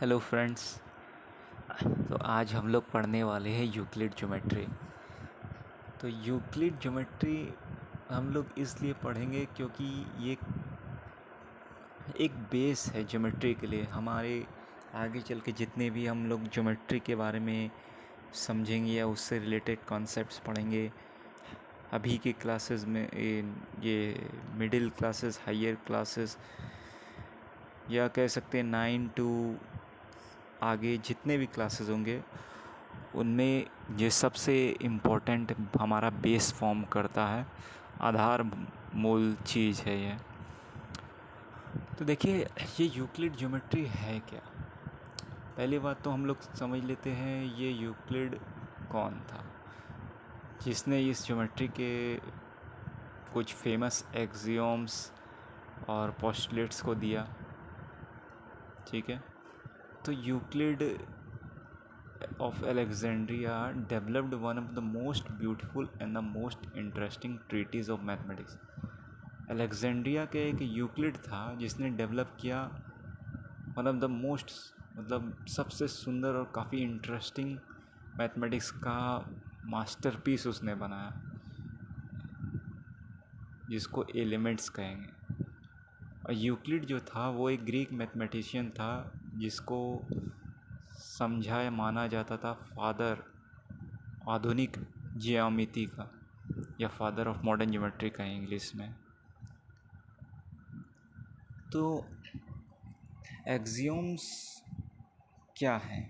Hello friends. तो आज हम लोग पढ़ने वाले हैं यूक्लिड ज्योमेट्री। तो यूक्लिड ज्योमेट्री हम लोग इसलिए पढ़ेंगे क्योंकि ये एक बेस है ज्योमेट्री के लिए। हमारे आगे चल के जितने भी हम लोग ज्योमेट्री के बारे में समझेंगे या उससे रिलेटेड कॉन्सेप्ट्स पढ़ेंगे अभी के क्लासेस में, ये मिडिल क्लासेस, हायर क्लासेस, या कह सकते हैं 9 टू आगे जितने भी क्लासेस होंगे उनमें ये सबसे इम्पोर्टेंट हमारा बेस फॉर्म करता है, आधार मूल चीज़ है ये। तो देखिए, ये यूक्लिड ज्योमेट्री है क्या। पहली बात तो हम लोग समझ लेते हैं ये यूक्लिड कौन था जिसने इस ज्योमेट्री के कुछ फेमस एक्सियोम्स और पोस्टुलेट्स को दिया। ठीक है, तो Euclid of Alexandria developed one of the most beautiful and the most interesting treatise of mathematics। Alexandria के एक यूक्लिड था जिसने डेवलप किया वन ऑफ द मोस्ट, मतलब सबसे सुंदर और काफ़ी इंटरेस्टिंग मैथमेटिक्स का मास्टरपीस उसने बनाया, जिसको एलिमेंट्स कहेंगे। और यूक्लिड जो था वो एक ग्रीक मैथमेटिशियन था जिसको समझा या माना जाता था फादर आधुनिक ज्यामिति का, या फादर ऑफ मॉडर्न ज्योमेट्री का इंग्लिश में। तो एक्सियोम्स क्या हैं,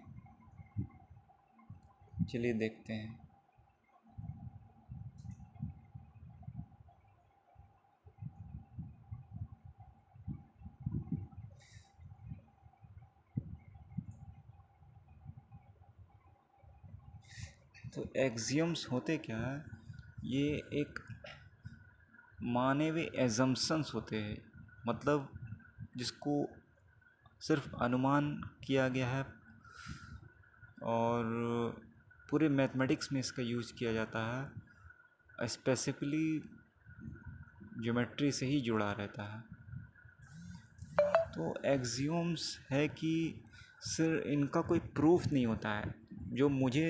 चलिए देखते हैं। तो एक्सियोम्स होते क्या है, ये एक माने हुए एजम्पशंस होते हैं, मतलब जिसको सिर्फ अनुमान किया गया है और पूरे मैथमेटिक्स में इसका यूज़ किया जाता है, स्पेसिफिकली ज्योमेट्री से ही जुड़ा रहता है। तो एक्सियोम्स है कि सिर्फ इनका कोई प्रूफ नहीं होता है। जो मुझे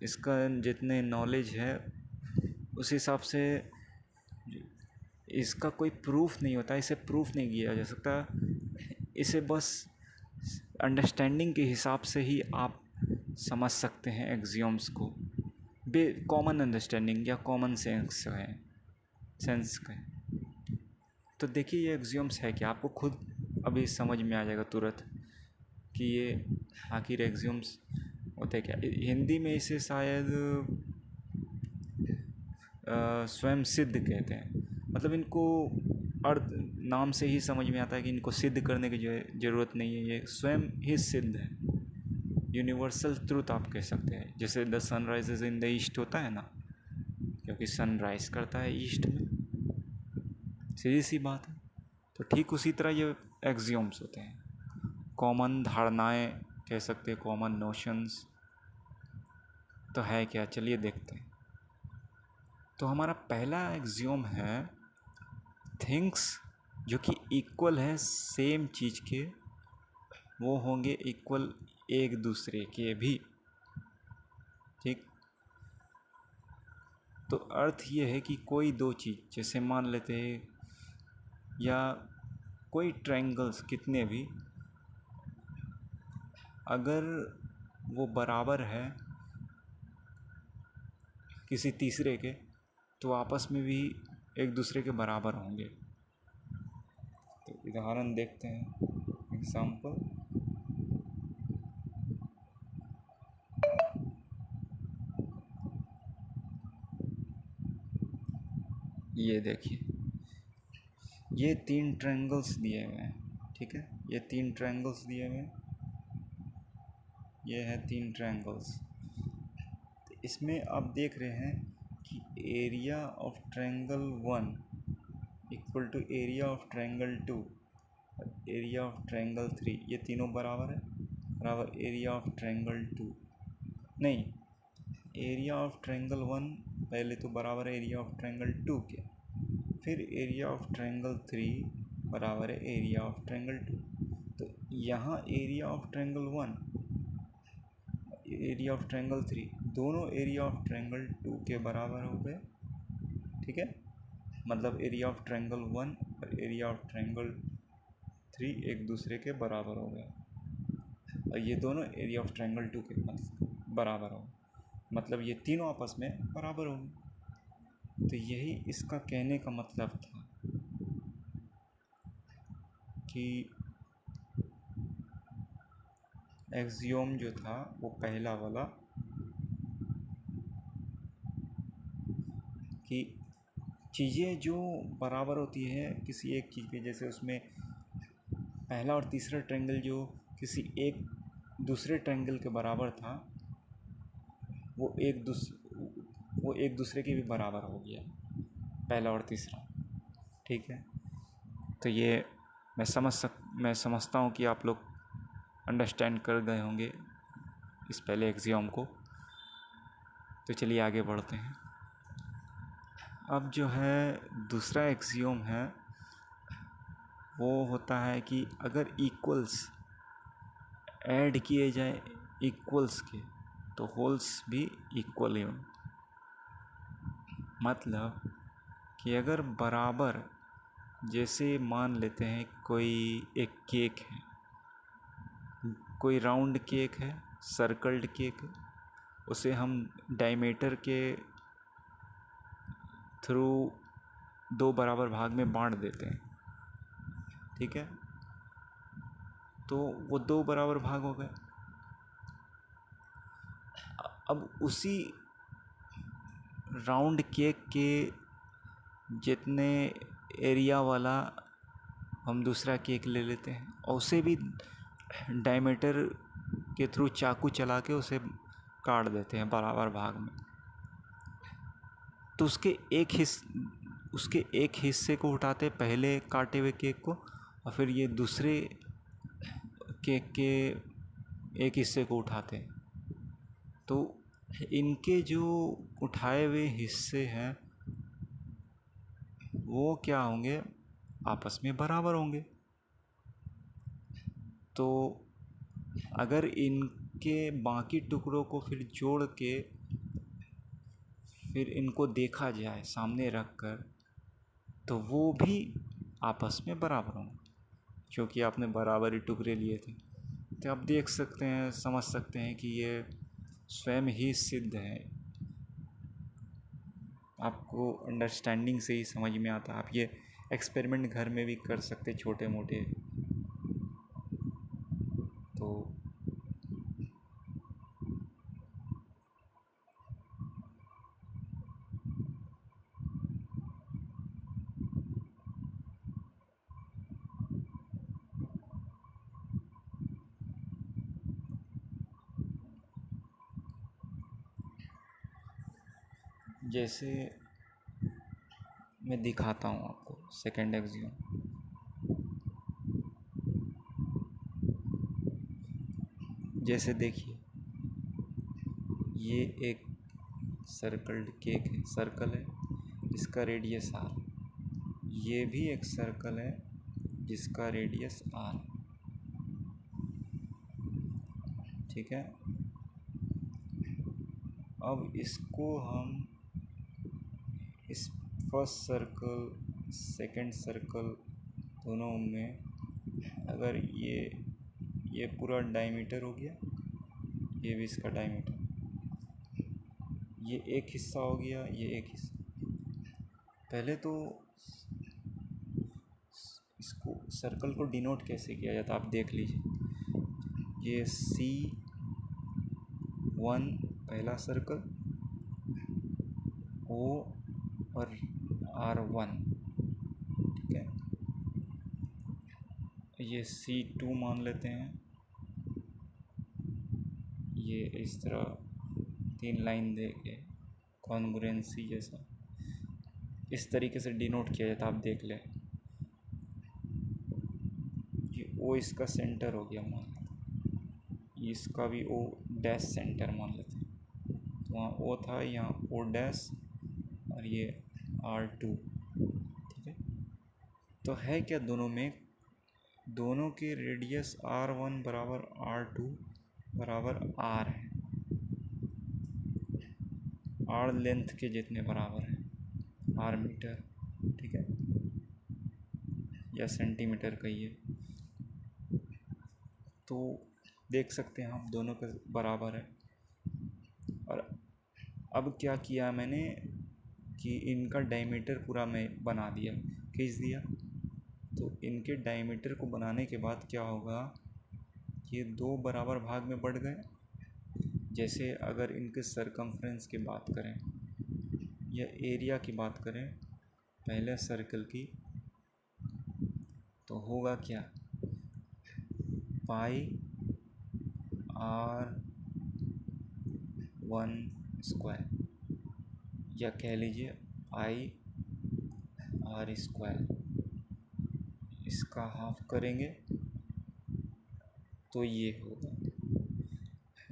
इसका जितने नॉलेज है उस हिसाब से इसका कोई प्रूफ नहीं होता, इसे प्रूफ नहीं किया जा सकता। इसे बस अंडरस्टैंडिंग के हिसाब से ही आप समझ सकते हैं एक्सियोम्स को, कॉमन अंडरस्टैंडिंग या कॉमन सेंस का। तो देखिए ये एक्सियोम्स है कि आपको खुद अभी समझ में आ जाएगा तुरंत कि ये आखिर एक्सियोम्स होते क्या। हिंदी में इसे शायद स्वयं सिद्ध कहते हैं। मतलब इनको अर्थ नाम से ही समझ में आता है कि इनको सिद्ध करने की ज़रूरत नहीं है, ये स्वयं ही सिद्ध है। यूनिवर्सल ट्रूथ आप कह सकते हैं। जैसे the sun rises in the east होता है ना, क्योंकि सन राइज करता है ईस्ट में, सीधी सी बात है। तो ठीक उसी तरह ये एक्सियोम्स होते हैं, कॉमन धारणाएं कह सकते हैं, कॉमन नोशंस। तो है क्या, चलिए देखते हैं। तो हमारा पहला एक्सियोम है थिंग्स जो कि इक्वल है सेम चीज़ के, वो होंगे इक्वल एक दूसरे के भी। ठीक, तो अर्थ ये है कि कोई दो चीज़, जैसे मान लेते हैं, या कोई ट्रायंगल्स कितने भी, अगर वो बराबर है किसी तीसरे के, तो आपस में भी एक दूसरे के बराबर होंगे। तो उदाहरण देखते हैं, एग्जाम्पल। ये देखिए, ये तीन ट्रायंगल्स दिए हुए हैं। ठीक है, ये तीन ट्रायंगल्स दिए हुए हैं, ये है तीन ट्रायंगल्स। तो इसमें आप देख रहे हैं कि area of triangle 1 equal to area of triangle 2, area of triangle 3, ये तीनों बराबर है, बराबर एरिया ऑफ ट्रायंगल 2। नहीं, एरिया ऑफ ट्रायंगल 1 पहले तो बराबर है एरिया ऑफ ट्रायंगल 2 के, फिर एरिया ऑफ ट्रायंगल 3 बराबर है एरिया ऑफ ट्रायंगल 2। तो यहाँ area of triangle 1, area of triangle 3, दोनों एरिया ऑफ ट्रायंगल 2 के बराबर हो गए। ठीक है, मतलब एरिया ऑफ ट्रायंगल 1 और एरिया ऑफ ट्रायंगल 3 एक दूसरे के बराबर हो गया, और ये दोनों एरिया ऑफ ट्रायंगल 2 के बराबर हो, मतलब ये तीनों आपस में बराबर होंगे। तो यही इसका कहने का मतलब था कि एक्सियोम जो था वो पहला वाला कि चीज़ें जो बराबर होती है किसी एक चीज़ के, जैसे उसमें पहला और तीसरा ट्रायंगल जो किसी एक दूसरे ट्रायंगल के बराबर था, वो एक दूसरे के भी बराबर हो गया, पहला और तीसरा। ठीक है, तो ये मैं समझता हूँ कि आप लोग अंडरस्टैंड कर गए होंगे इस पहले एक्सियोम को। तो चलिए आगे बढ़ते हैं। अब जो है दूसरा एक्सियोम है वो होता है कि अगर इक्वल्स ऐड किए जाए इक्वल्स के तो होल्स भी इक्वल ही हों। मतलब कि अगर बराबर, जैसे मान लेते हैं कोई एक केक है, कोई राउंड केक है, सर्कल्ड केक है, उसे हम डायमीटर के थ्रू दो बराबर भाग में बांट देते हैं। ठीक है, तो वो दो बराबर भाग हो गए। अब उसी राउंड केक के जितने एरिया वाला हम दूसरा केक ले लेते हैं और उसे भी डायमीटर के थ्रू चाकू चला के उसे काट देते हैं बराबर भाग में। तो उसके एक हिस्से को उठाते पहले काटे हुए केक को, और फिर ये दूसरे केक के एक हिस्से को उठाते हैं। तो इनके जो उठाए हुए हिस्से हैं वो क्या होंगे, आपस में बराबर होंगे। तो अगर इनके बाकी टुकड़ों को फिर जोड़ के फिर इनको देखा जाए सामने रख कर, तो वो भी आपस में बराबर होंगे, क्योंकि आपने बराबर ही टुकड़े लिए थे। तो आप देख सकते हैं, समझ सकते हैं कि ये स्वयं ही सिद्ध है, आपको अंडरस्टैंडिंग से ही समझ में आता। आप ये एक्सपेरिमेंट घर में भी कर सकते छोटे मोटे। तो जैसे मैं दिखाता हूँ आपको सेकेंड एक्सियोम। जैसे देखिए, ये एक सर्कल्ड केक है, सर्कल है, इसका रेडियस r। ये भी एक सर्कल है जिसका रेडियस r। ठीक है, अब इसको हम इस फर्स्ट सर्कल सेकंड सर्कल दोनों में, अगर ये पूरा डायमीटर हो गया, ये भी इसका डायमीटर, ये एक हिस्सा हो गया, ये एक हिस्सा। पहले तो इसको सर्कल को डिनोट कैसे किया जाता आप देख लीजिए। ये C1 पहला सर्कल, O और R1। ठीक है, ये C2 मान लेते हैं। ये इस तरह तीन लाइन दे के कॉन्ग्रुएंसी जैसा इस तरीके से डिनोट किया जाता, आप देख लें। ये O इसका सेंटर हो गया मान लेते, इसका भी O डैश सेंटर मान लेते हैं। तो वहाँ O था, यहाँ O डैश, और ये R2। ठीक है, तो है क्या दोनों में दोनों के रेडियस R1 बराबर R2 बराबर R है, R लेंथ के जितने बराबर है, R मीटर, ठीक है, या सेंटीमीटर कहिए। तो देख सकते हैं हम दोनों का बराबर है। और अब क्या किया मैंने कि इनका डायमीटर पूरा मैं बना दिया, खींच दिया। तो इनके डायमीटर को बनाने के बाद क्या होगा, ये दो बराबर भाग में बढ़ गए। जैसे अगर इनके सरकमफ्रेंस की बात करें या एरिया की बात करें पहले सर्कल की, तो होगा क्या, पाई R1 स्क्वायर, या कह लीजिए पाई R स्क्वायर। इसका हाफ करेंगे तो ये होगा।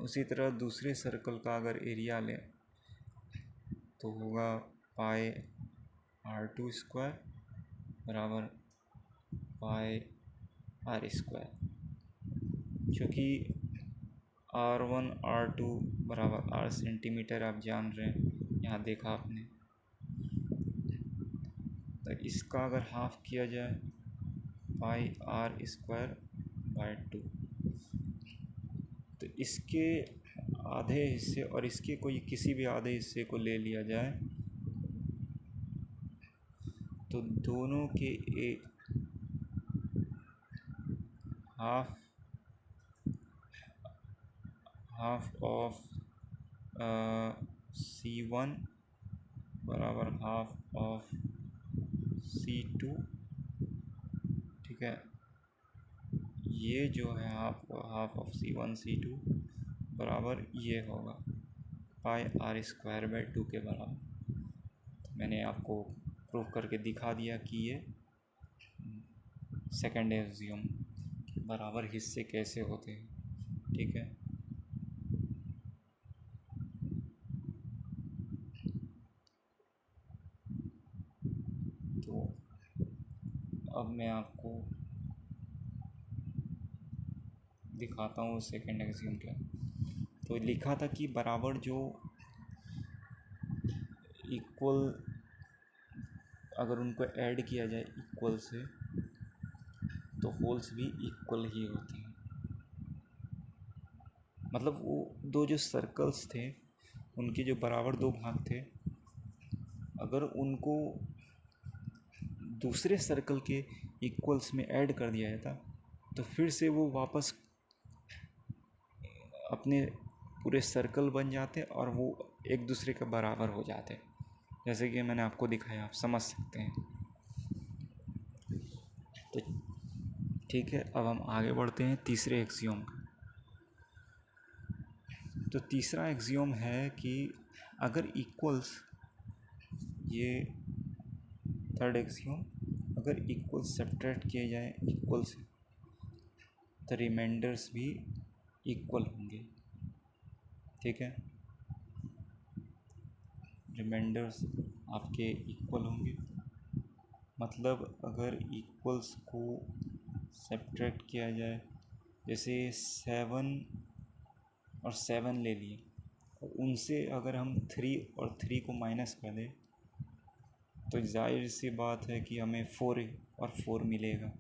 उसी तरह दूसरे सर्कल का अगर एरिया लें तो होगा पाई R2 स्क्वायर बराबर पाई R स्क्वायर। क्योंकि R1 R2 बराबर R सेंटीमीटर आप जान रहे हैं, यहाँ देखा आपने। तो इसका अगर हाफ किया जाए पाई R स्क्वायर बाय 2, तो इसके आधे हिस्से और इसके कोई किसी भी आधे हिस्से को ले लिया जाए तो दोनों के हाफ ऑफ C1 बराबर हाफ ऑफ C2, ठीक है। ये जो है हाफ ऑफ C1 C2 बराबर ये होगा पाई R स्क्वायर बाय 2 के बराबर। तो मैंने आपको प्रूव करके दिखा दिया कि ये सेकेंड एक्सियोम बराबर हिस्से कैसे होते हैं, ठीक है। तो अब मैं आपको दिखाता हूँ सेकेंड एक्सियोम क्या। तो लिखा था कि बराबर जो इक्वल, अगर उनको ऐड किया जाए इक्वल से तो होल्स भी इक्वल ही होते हैं। मतलब वो दो जो सर्कल्स थे उनके जो बराबर दो भाग थे, अगर उनको दूसरे सर्कल के इक्वल्स में ऐड कर दिया जाता तो फिर से वो वापस अपने पूरे सर्कल बन जाते और वो एक दूसरे के बराबर हो जाते, जैसे कि मैंने आपको दिखाया, आप समझ सकते हैं। तो ठीक है, अब हम आगे बढ़ते हैं तीसरे एक्सियोम का। तो तीसरा एक्सियोम है कि अगर इक्वल्स, ये थर्ड एक्सियोम, अगर इक्वल सब्ट्रैक्ट किए जाए इक्वल से तो रिमाइंडर्स भी इक्वल होंगे, ठीक है। रिमाइंडर्स आपके इक्वल होंगे, मतलब अगर इक्वल्स को सब्ट्रैक्ट किया जाए, जैसे 7 और 7 ले लिए और उनसे अगर हम 3 और 3 को माइनस कर दें तो जाहिर सी बात है कि हमें 4 और 4 मिलेगा।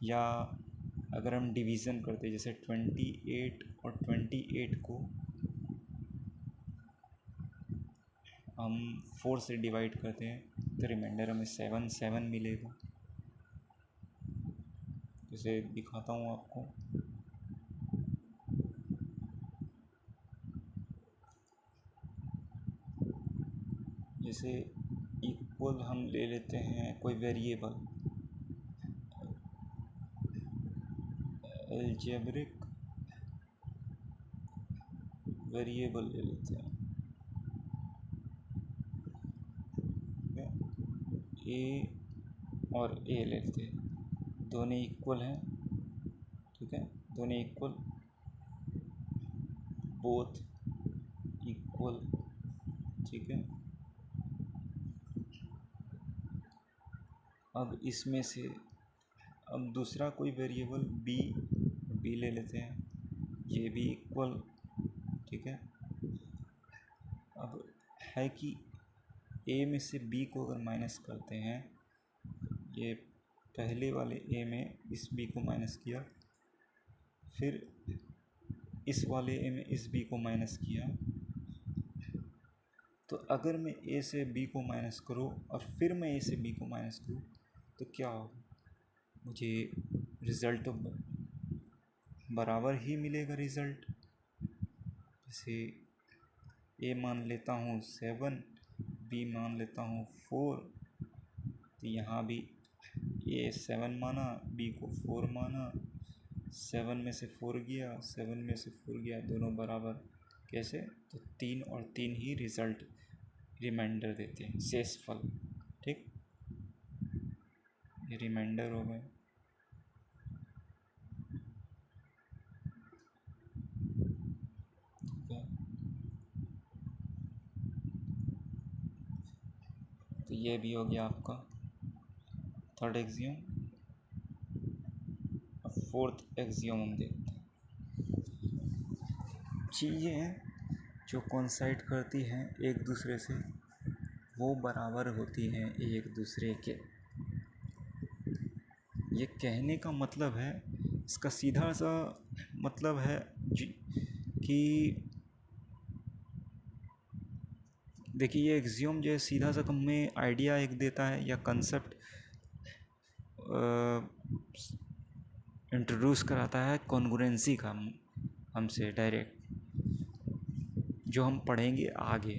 या अगर हम डिवीज़न करते, जैसे 28 और 28 को हम 4 से डिवाइड करते हैं तो रिमाइंडर हमें 7 7 मिलेगा। जैसे दिखाता हूँ आपको, जैसे इक्वल हम ले लेते हैं कोई वेरिएबल, अलजेब्रिक वेरिएबल ले लेते हैं, ए और ए लेते हैं, दोनों इक्वल हैं, ठीक है, दोनों इक्वल, बोथ इक्वल, ठीक है। अब इसमें से अब दूसरा कोई वेरिएबल बी ले लेते हैं, ये भी इक्वल, ठीक है। अब है कि ए में से बी को अगर माइनस करते हैं, ये पहले वाले ए में इस बी को माइनस किया, फिर इस वाले ए में इस बी को माइनस किया, तो अगर मैं ए से बी को माइनस करूँ और फिर मैं ए से बी को माइनस करूँ तो क्या होगा, मुझे रिज़ल्ट तो बराबर ही मिलेगा रिज़ल्ट। जैसे ए मान लेता हूँ 7, बी मान लेता हूँ 4, तो यहाँ भी ए 7 माना, बी को 4 माना, 7 में से 4 गया, 7 में से 4 गया, दोनों बराबर। कैसे? तो 3 और 3 ही रिज़ल्ट रिमाइंडर देते हैं, शेषफल, ठीक। ये रिमाइंडर हो गए। तो ये भी हो गया आपका थर्ड एक्सियम। अब फोर्थ एक्सियम हम देखते हैं। चीज़ें जो कोइंसाइड करती हैं एक दूसरे से वो बराबर होती हैं एक दूसरे के। ये कहने का मतलब है, इसका सीधा सा मतलब है कि देखिए, ये एक्सियम जो है सीधा सा हमें आइडिया एक देता है या कंसेप्ट इंट्रोड्यूस कराता है कॉन्ग्रुएंसी का हमसे डायरेक्ट, जो हम पढ़ेंगे आगे,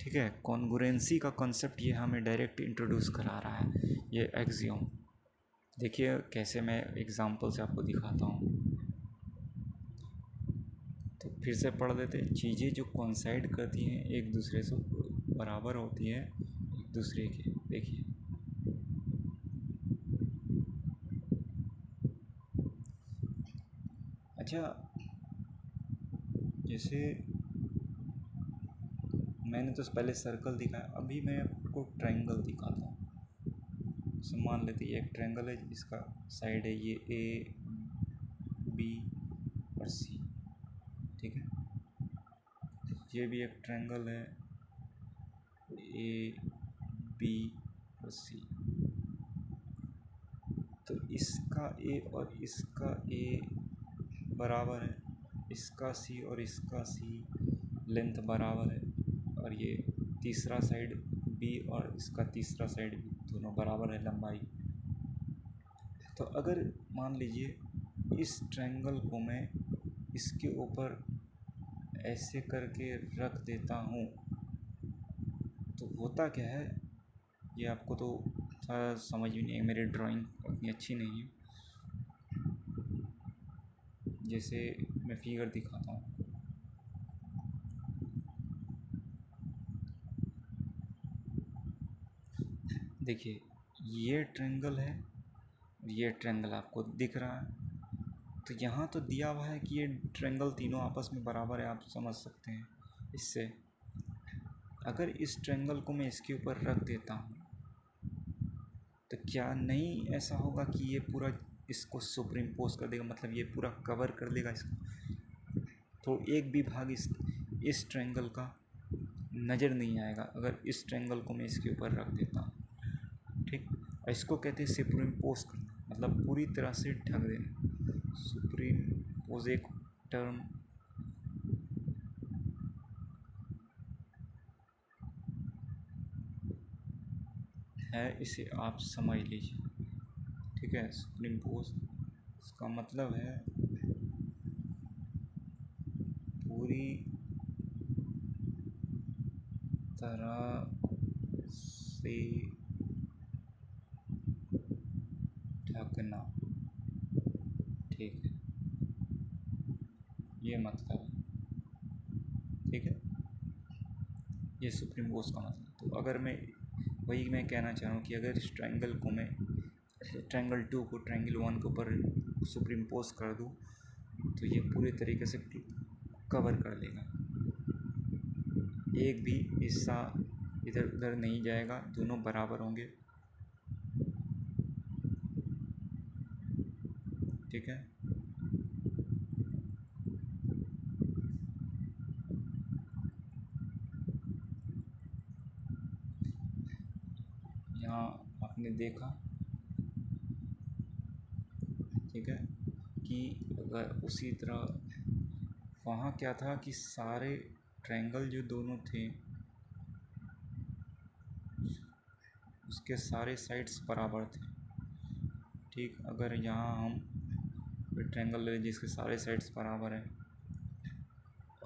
ठीक है। कॉन्ग्रुएंसी का कॉन्सेप्ट ये हमें डायरेक्ट इंट्रोड्यूस करा रहा है ये एक्सियम। देखिए कैसे, मैं एग्जांपल से आपको दिखाता हूँ। तो फिर से पढ़ देते हैं। चीज़ें जो कोइंसाइड करती हैं एक दूसरे से बराबर होती हैं एक दूसरे के। देखिए, अच्छा, जैसे मैंने तो पहले सर्कल दिखाया, अभी मैं आपको ट्रायंगल दिखाता हूँ। जैसे मान लेते हैं एक ट्रायंगल है, इसका साइड है ये ए, बी और सी, ठीक है। ये भी एक ट्रायंगल है, ए, बी और सी। तो इसका ए और इसका ए बराबर है, इसका सी और इसका सी लेंथ बराबर है, और ये तीसरा साइड बी और इसका तीसरा साइड बी दोनों बराबर है लंबाई। तो अगर मान लीजिए इस ट्रायंगल को मैं इसके ऊपर ऐसे करके रख देता हूँ, तो होता क्या है, ये आपको तो समझ भी नहीं है, मेरी ड्राइंग उतनी अच्छी नहीं है। जैसे मैं फिगर दिखाता हूँ। देखिए, ये ट्रायंगल है, ये ट्रायंगल आपको दिख रहा है। तो यहाँ तो दिया हुआ है कि ये ट्रायंगल तीनों आपस में बराबर है, आप समझ सकते हैं इससे। अगर इस ट्रायंगल को मैं इसके ऊपर रख देता हूँ तो क्या नहीं ऐसा होगा कि ये पूरा इसको सुपरइम्पोज कर देगा, मतलब ये पूरा कवर कर देगा इसको, तो एक भी भाग इस ट्रायंगल का नज़र नहीं आएगा अगर इस ट्रायंगल को मैं इसके ऊपर रख देता हूँ, ठीक। इसको कहते हैं सुपरइम्पोज करना, मतलब पूरी तरह से ढक देना। सुपरइम्पोज एक टर्म है, इसे आप समझ लीजिए, ठीक है। सुपरइम्पोज इसका मतलब है पूरी तरह से ढकना, ठीक है, ये मतलब है, ठीक है। ये सुपरइम्पोज का मतलब। तो अगर मैं वही मैं कहना चाह रहा हूँ कि अगर इस ट्रायंगल को मैं ट्रायंगल 2 को ट्रायंगल 1 के ऊपर सुपरइम्पोज कर दूँ तो ये पूरे तरीके से कवर कर लेगा, एक भी हिस्सा इधर उधर नहीं जाएगा, दोनों बराबर होंगे। ठीक है। यहाँ आपने देखा, ठीक है, कि अगर उसी तरह वहाँ क्या था कि सारे ट्रायंगल जो दोनों थे उसके सारे साइड्स बराबर थे। ठीक, अगर यहाँ हम कोई ट्रायंगल ले जिसके सारे साइड्स बराबर हैं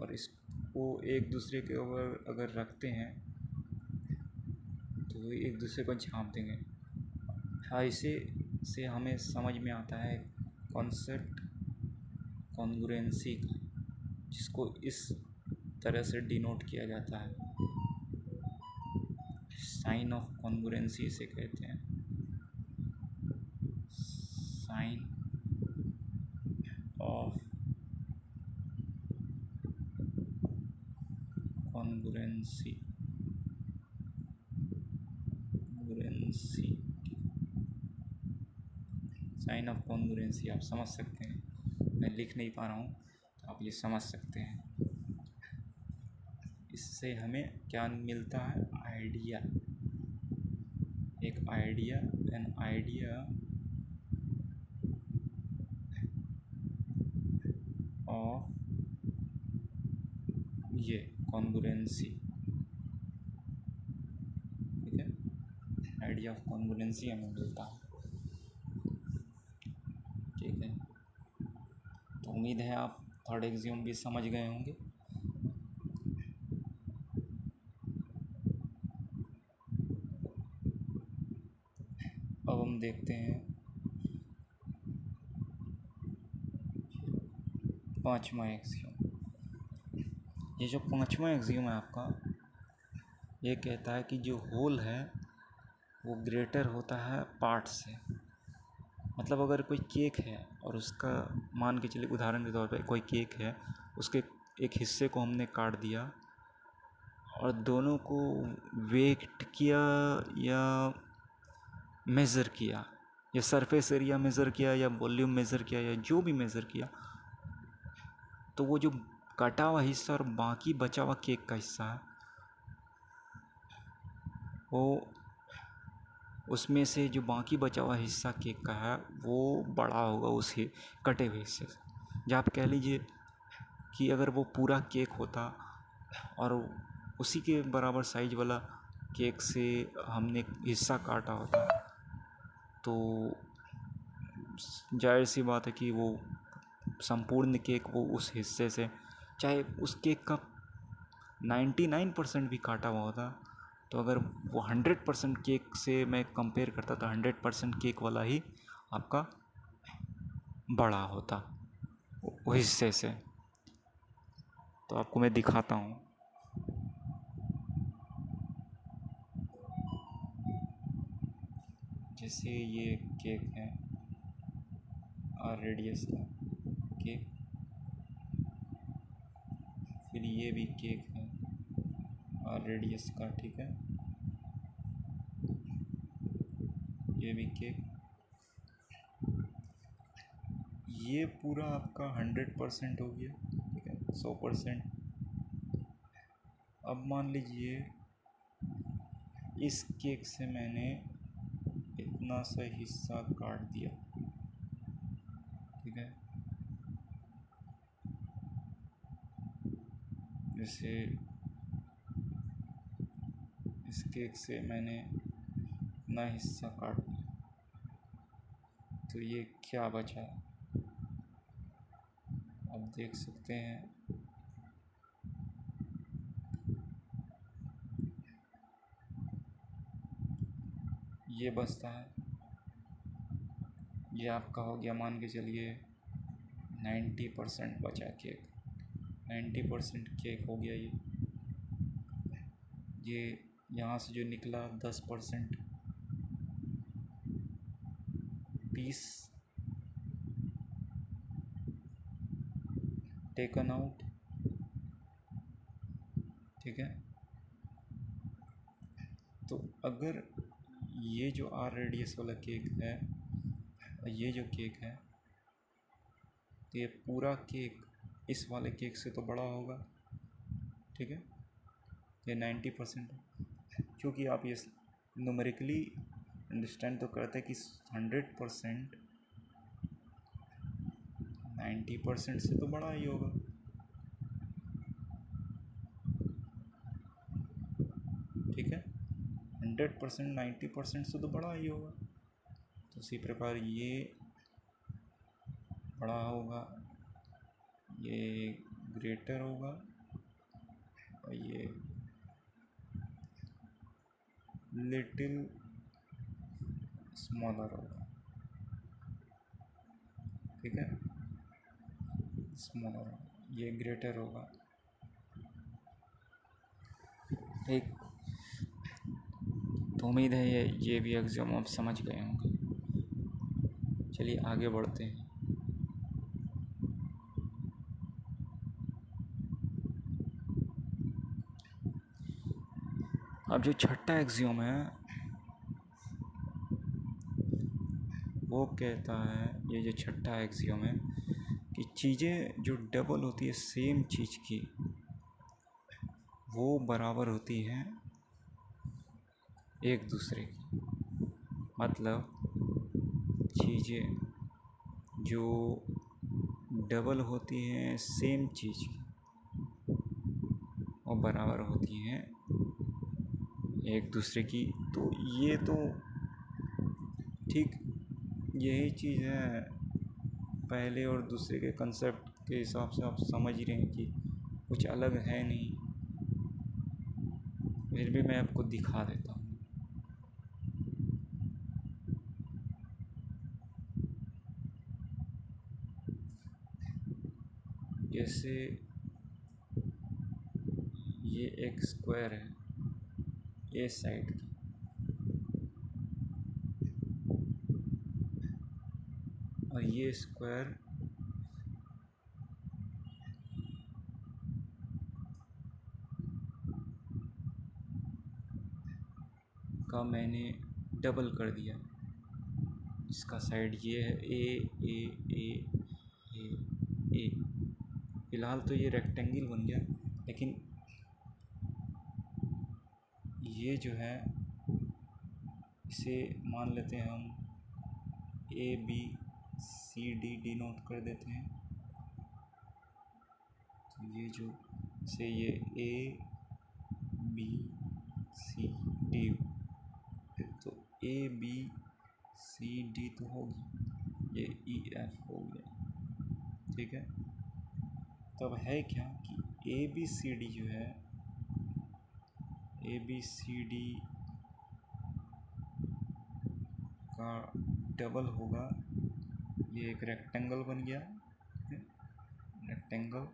और इसको एक दूसरे के ऊपर अगर रखते हैं तो एक दूसरे को झाँप देंगे। हाँ, इसे से हमें समझ में आता है कॉन्सेप्ट कॉन्ग्रुएंसी का, जिसको इस तरह से डिनोट किया जाता है, साइन ऑफ कॉन्ग्रुएंसी इसे कहते हैं, sign of congruency, sign of congruency आप समझ सकते हैं, मैं लिख नहीं पा रहा हूँ तो आप ये समझ सकते हैं। इससे हमें क्या मिलता है, आइडिया, एक आइडिया, एन आइडिया ऑफ ये कॉन्ग्रुएंसी, ठीक है, आइडिया ऑफ कॉन्ग्रुएंसी हमें मिलता है। ठीक है, तो उम्मीद है आप थर्ड एक्सियोम भी समझ गए होंगे। अब हम देखते हैं पांचवा एक्सियोम। ये जो पांचवा एक्सियोम है आपका, ये कहता है कि जो होल है वो ग्रेटर होता है पार्ट से। मतलब अगर कोई केक है और उसका, मान के चलिए उदाहरण के तौर पे कोई केक है, उसके एक हिस्से को हमने काट दिया और दोनों को वेट किया या मेज़र किया, या सरफेस एरिया मेज़र किया या वॉल्यूम मेज़र किया या जो भी मेज़र किया, तो वो जो कटा हुआ हिस्सा और बाकी बचा हुआ केक का हिस्सा है, वो उसमें से जो बाकी बचा हुआ हिस्सा केक का है वो बड़ा होगा उस कटे हुए हिस्से से। जब आप कह लीजिए कि अगर वो पूरा केक होता और उसी के बराबर साइज वाला केक से हमने हिस्सा काटा होता, तो जाहिर सी बात है कि वो संपूर्ण केक वो उस हिस्से से, चाहे उस केक का 99% भी काटा हुआ होता, तो अगर वो 100% केक से मैं कंपेयर करता तो 100% केक वाला ही आपका बड़ा होता वो हिस्से से। तो आपको मैं दिखाता हूँ। जैसे ये केक है आर रेडियस का केक, फिर ये भी केक है आर रेडियस का, ठीक है, ये भी केक, ये पूरा आपका 100% हो गया, ठीक है, 100%। अब मान लीजिए इस केक से मैंने इतना सा हिस्सा काट दिया, ठीक है, जैसे इस केक से मैंने इतना हिस्सा काट दिया, तो ये क्या बचा, आप देख सकते हैं ये बचता है। ये आपका हो गया, मान के चलिए 90% बचा केक, 90% केक हो गया। ये यहाँ से जो निकला 10% पीस टेकन आउट, ठीक है। तो अगर ये जो आर रेडियस वाला केक है, ये जो केक है तो ये पूरा केक इस वाले केक से तो बड़ा होगा, ठीक है। ये 90% है, क्योंकि आप ये न्यूमेरिकली अंडरस्टैंड तो करते हैं कि 100% 90% से तो बड़ा ही होगा, ठीक है। 100% 90% से तो बड़ा ही होगा। तो उसी प्रकार ये बड़ा होगा, ये ग्रेटर होगा और ये लिटिल स्मॉलर होगा, ठीक है। स्मॉलर, ये ग्रेटर होगा, ठीक। तो उम्मीद है ये भी एग्जाम आप समझ गए होंगे। चलिए आगे बढ़ते हैं। अब जो छठा एक्सियोम है वो कहता है, ये जो छठा एक्सियोम है कि चीज़ें जो डबल होती है सेम चीज़ की वो बराबर होती हैं एक दूसरे की। मतलब चीज़ें जो डबल होती हैं सेम चीज़ की और बराबर होती हैं एक दूसरे की। तो ये तो ठीक यही चीज़ है, पहले और दूसरे के कंसेप्ट के हिसाब से आप समझ ही रहे हैं कि कुछ अलग है नहीं। फिर भी मैं आपको दिखा देता हूँ। जैसे ये एक स्क्वायर है ए साइड की, और ये स्क्वायर का मैंने डबल कर दिया। इसका साइड ये है ए। फिलहाल तो ये रेक्टेंगल बन गया, लेकिन ये जो है इसे मान लेते हैं हम ABCD डिनोट कर देते हैं। तो ये जो से ये ABCD, तो ABCD तो होगी, ये EF हो गया, ठीक है। तब है क्या कि ABCD जो है ABCD का डबल होगा। ये एक रेक्टेंगल बन गया, रेक्टेंगल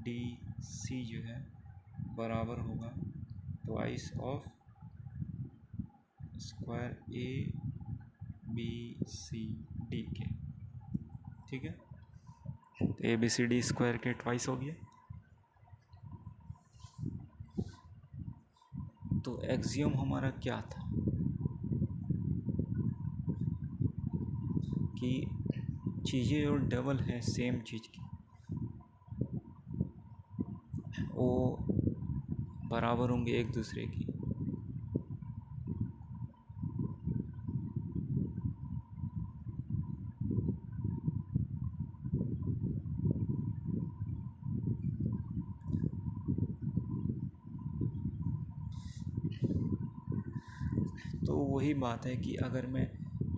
ABC जो है बराबर होगा ट्वाइस ऑफ स्क्वायर ABCD के, ठीक है। तो ABCD स्क्वायर के ट्वाइस हो गया। तो एक्सियम हमारा क्या था कि चीज़ें और डबल है सेम चीज़ की वो बराबर होंगे एक दूसरे की। तो वही बात है कि अगर मैं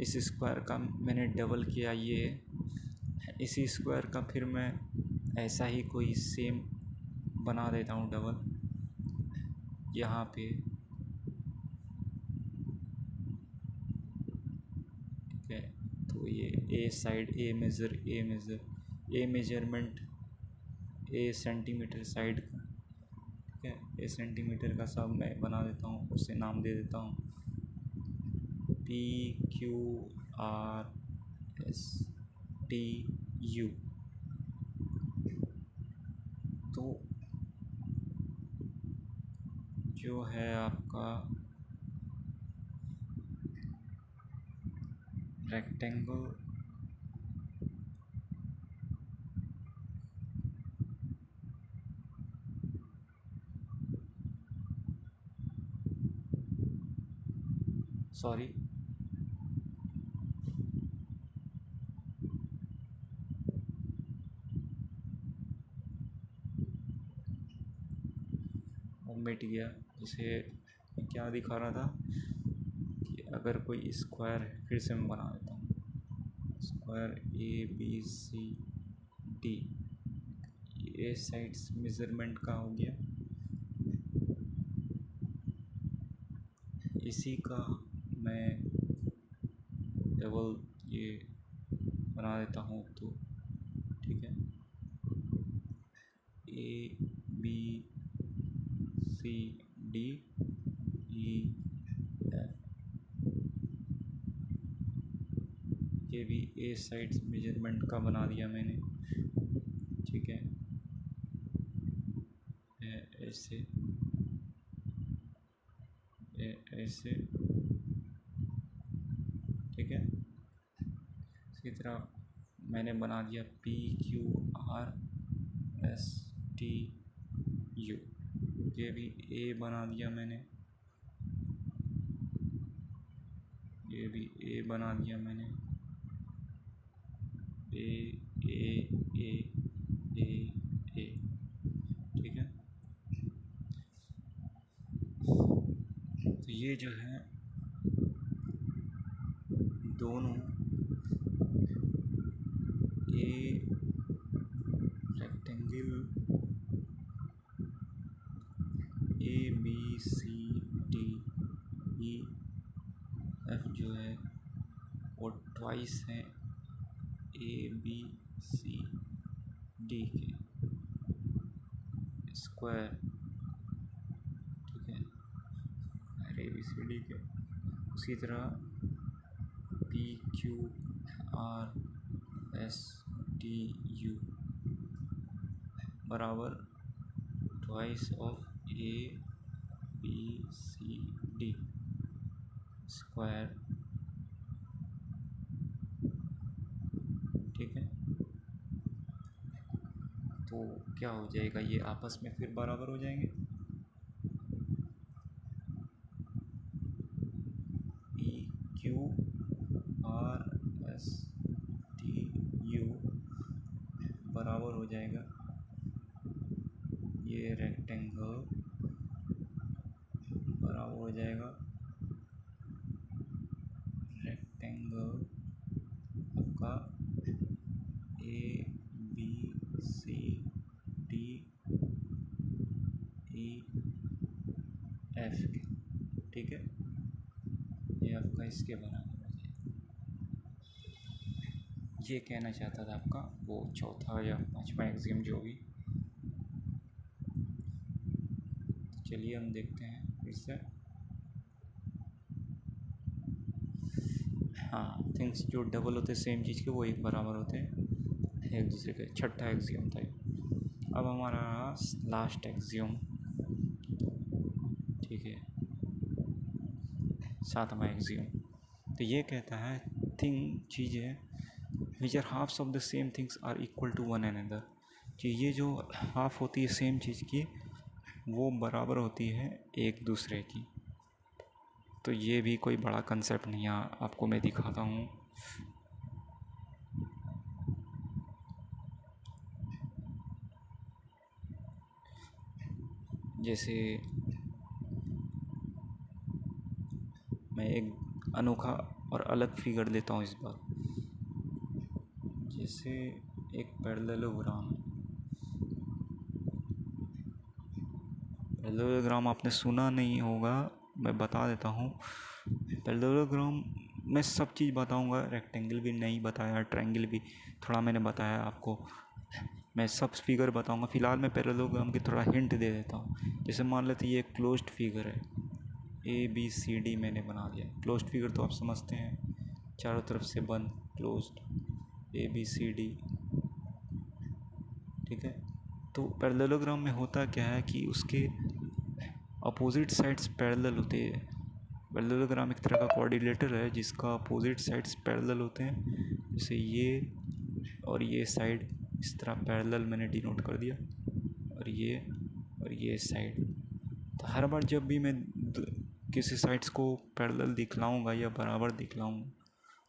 इस स्क्वायर का मैंने डबल किया, ये इसी स्क्वायर का फिर मैं ऐसा ही कोई सेम बना देता हूँ डबल यहाँ पे, ठीक है। तो ये ए साइड ए मेजरमेंट ए सेंटीमीटर साइड का, ठीक है। ए सेंटीमीटर का सब मैं बना देता हूँ, उसे नाम दे देता हूँ PQRSTU, तो जो है आपका रेक्टेंगल सॉरी वो मिट गया। जैसे क्या दिखा रहा था कि अगर कोई स्क्वायर है, फिर से मैं बना देता हूँ। स्क्वायर ABCD, ये साइड्स मेज़रमेंट का हो गया। इसी का मैं डबल ये बना देता हूँ तो ठीक है। ABCDEF, ये भी ए साइड्स मेजरमेंट का बना दिया मैंने, ठीक है। ऐसे ऐसे ठीक है। इसी तरह मैंने बना दिया PQRSTU, ये भी ए बना दिया मैंने, ये भी ए बना दिया मैंने। ए ए ए ए ए ठीक है। तो ये जो है दोनों ए रेक्टेंगल ABCDEF जो है वो ट्वाइस हैं ABCD के स्क्वायर, ठीक है, ABCD के। उसी तरह PQRSTU बराबर ट्वाइस ऑफ ABCD स्क्वायर, ठीक है। तो क्या हो जाएगा, ये आपस में फिर बराबर हो जाएंगे। PQRSTU बराबर हो जाएगा ये रेक्टेंगल बराबर हो जाएगा रेक्टेंगल आपका ABCDEF के, ठीक है। ये आपका इसके बराबर हो जाएगा। ये कहना चाहता था आपका वो चौथा या पांचवा एक्सियम जो भी। तो चलिए हम देखते हैं फिर से। हाँ, थिंग्स जो डबल होते सेम चीज़ के वो एक बराबर होते हैं एक दूसरे के। छठा एक्सियम था। अब हमारा लास्ट एक्सियम, ठीक है, सातवां एक्सियम। तो ये कहता है चीज़ें which are halves of the same things are equal to one another, कि ये जो हाफ होती है सेम चीज़ की वो बराबर होती है एक दूसरे की। तो ये भी कोई बड़ा कंसेप्ट नहीं है, आपको मैं दिखाता हूँ। जैसे मैं एक अनोखा और अलग फिगर लेता हूँ इस बार। जैसे एक पैरेललोग्राम आपने सुना नहीं होगा, मैं बता देता हूँ। पैरेललोग्राम में सब चीज़ बताऊँगा, रेक्टेंगल भी नहीं बताया, ट्रायंगल भी थोड़ा मैंने बताया आपको। मैं सब फिगर बताऊँगा। फ़िलहाल मैं पैरेललोग्राम की थोड़ा हिंट दे देता हूँ। जैसे मान लेते ये क्लोज्ड फिगर है, ABCD मैंने बना दिया। क्लोज्ड फिगर तो आप समझते हैं, चारों तरफ से बंद, क्लोज्ड ABCD, ठीक है। तो पैरेललोग्राम में होता क्या है कि उसके अपोजिट साइड्स पैरेलल होते हैं। पैरेललोग्राम एक तरह का कोऑर्डिनेटर है जिसका अपोजिट साइड्स पैरेलल होते हैं। जैसे ये और ये साइड इस तरह पैरेलल मैंने डिनोट कर दिया, और ये साइड। तो हर बार जब भी मैं किसी साइड्स को पैरेलल दिखलाऊंगा या बराबर दिखलाऊंगा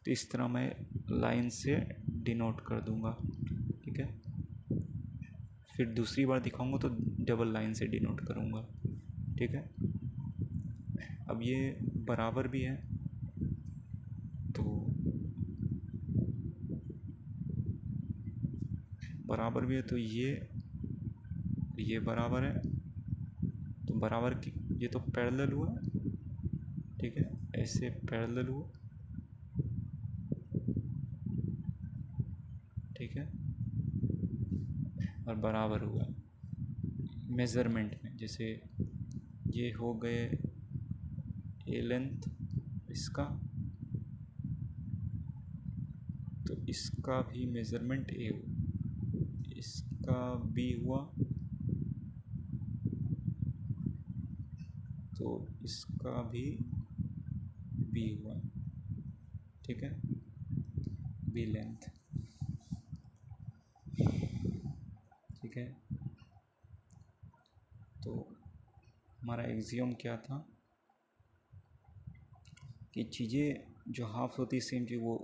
तो इस तरह मैं लाइन से डिनोट कर दूंगा, ठीक है। फिर दूसरी बार दिखाऊंगा तो डबल लाइन से डिनोट करूंगा, ठीक है। अब ये बराबर भी है तो ये बराबर है तो बराबर की ये तो पैरेलल हुआ, ठीक है। ऐसे पैरेलल हुआ, ठीक है, और बराबर हुआ मेज़रमेंट में। जैसे ये हो गए ए लेंथ इसका, तो इसका भी मेज़रमेंट ए हुआ, इसका बी हुआ, तो इसका भी बी हुआ, ठीक है, बी लेंथ, ठीक है। तो हमारा एक्सियम क्या था कि चीज़ें जो हाफ होती है सेम चीज़ वो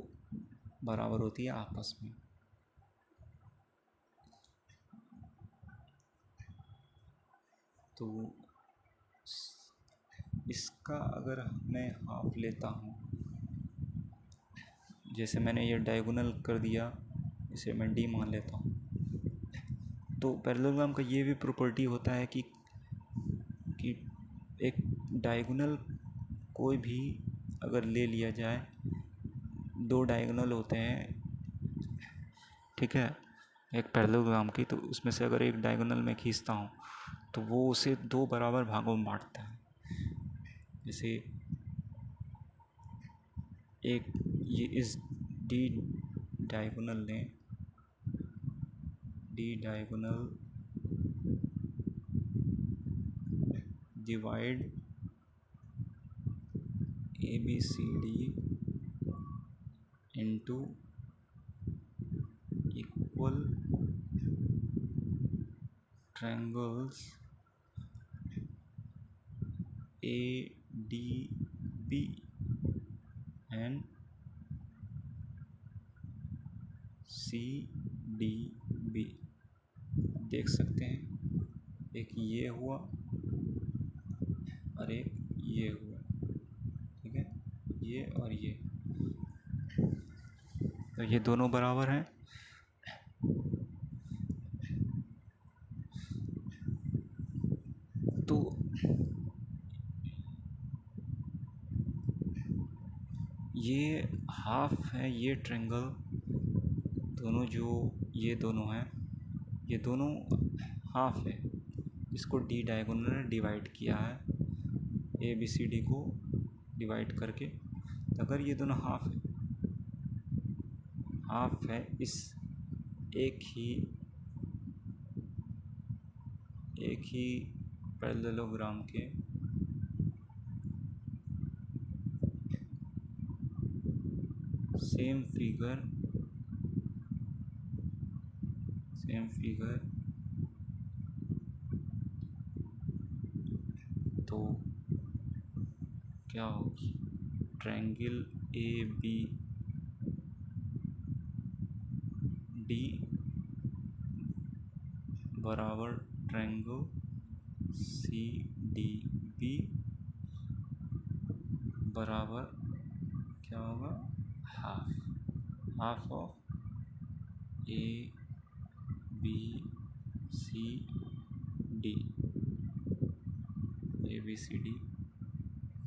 बराबर होती है आपस में। तो इसका अगर मैं हाफ लेता हूँ, जैसे मैंने ये डायगोनल कर दिया, इसे मैं डी मान लेता हूँ। तो पैरेललोग्राम का ये भी प्रॉपर्टी होता है कि एक डायगोनल कोई भी अगर ले लिया जाए, दो डायगोनल होते हैं, ठीक है, एक पैरेललोग्राम की, तो उसमें से अगर एक डायगोनल मैं खींचता हूँ तो वो उसे दो बराबर भागों में बांटता है। जैसे एक ये इस डी डायगोनल ने divide A B C D into equal triangles A D B and C D B. देख सकते हैं एक ये हुआ और एक ये हुआ, ठीक है, ये और ये, तो ये दोनों बराबर हैं। तो ये हाफ है, ये ट्रायंगल दोनों जो ये दोनों हैं, ये दोनों हाफ है। इसको डी डायगोनल ने डिवाइड किया है ए बी सी डी को डिवाइड करके। तो अगर ये दोनों हाफ है इस एक ही पैरेललोग्राम के, सेम फिगर तो क्या होगी, ट्रायंगल ए बी डी बराबर ट्रायंगल सी डी बी बराबर क्या होगा, half of A B C D, A B C D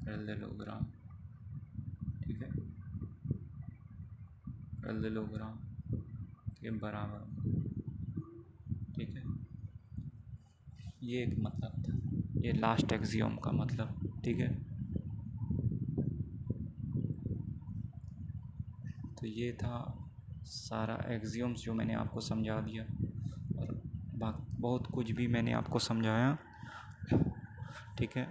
parallelogram, ठीक है, पैरेललोग्राम के बराबर, ठीक है। ये एक मतलब था, ये लास्ट एक्सियोम का मतलब, ठीक है। तो ये था सारा एक्सियोम्स जो मैंने आपको समझा दिया, और बहुत कुछ भी मैंने आपको समझाया, ठीक है।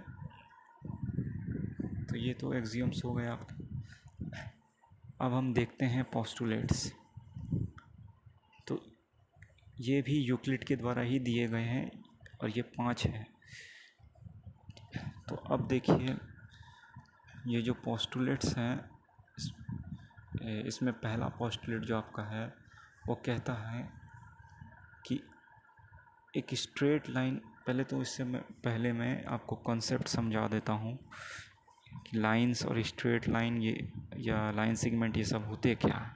तो ये तो एक्सियम्स हो गए आपके। अब हम देखते हैं पोस्टुलेट्स। तो ये भी यूक्लिड के द्वारा ही दिए गए हैं और ये 5 हैं। तो अब देखिए, ये जो पोस्टुलेट्स हैं, इसमें पहला पोस्टुलेट जो आपका है वो कहता है कि एक स्ट्रेट लाइन, पहले तो इससे पहले मैं आपको कॉन्सेप्ट समझा देता हूँ कि लाइंस और स्ट्रेट लाइन ये या लाइन सेगमेंट ये सब होते क्या है।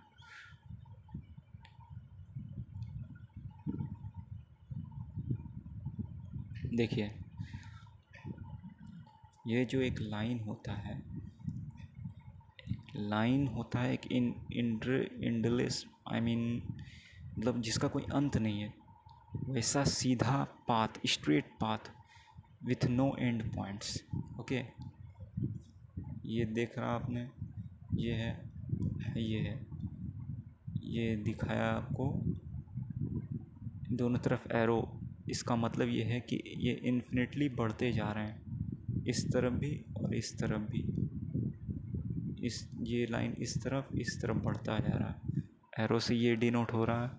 देखिए, ये जो एक लाइन होता है, एक इंडलेस, आई मीन मतलब जिसका कोई अंत नहीं है, वैसा सीधा path, straight path with no end points. Okay, ये देख रहा आपने, ये है, ये है, ये दिखाया आपको दोनों तरफ एरो। इसका मतलब ये है कि ये इन्फिनिटली बढ़ते जा रहे हैं, इस तरफ भी और इस तरफ भी। ये लाइन इस तरफ बढ़ता जा रहा है, एरो से ये डिनोट हो रहा है,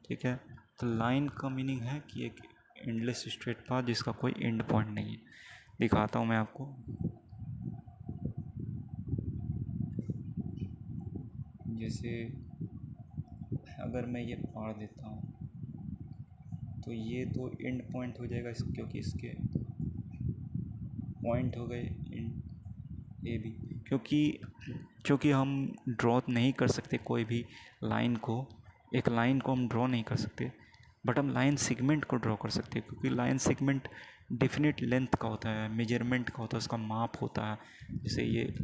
ठीक है। तो लाइन का मीनिंग है कि एक एंडलेस स्ट्रेट पाथ जिसका कोई एंड पॉइंट नहीं है। दिखाता हूँ मैं आपको। जैसे अगर मैं ये फाड़ देता हूँ तो ये तो एंड पॉइंट हो जाएगा क्योंकि इसके पॉइंट हो गए एंड ए बी। क्योंकि हम ड्रॉ नहीं कर सकते कोई भी लाइन को, एक लाइन को हम ड्रॉ नहीं कर सकते, बट हम लाइन सेगमेंट को ड्रॉ कर सकते हैं। क्योंकि लाइन सेगमेंट डिफिनिट लेंथ का होता है, मेजरमेंट का होता है, उसका माप होता है। जैसे ये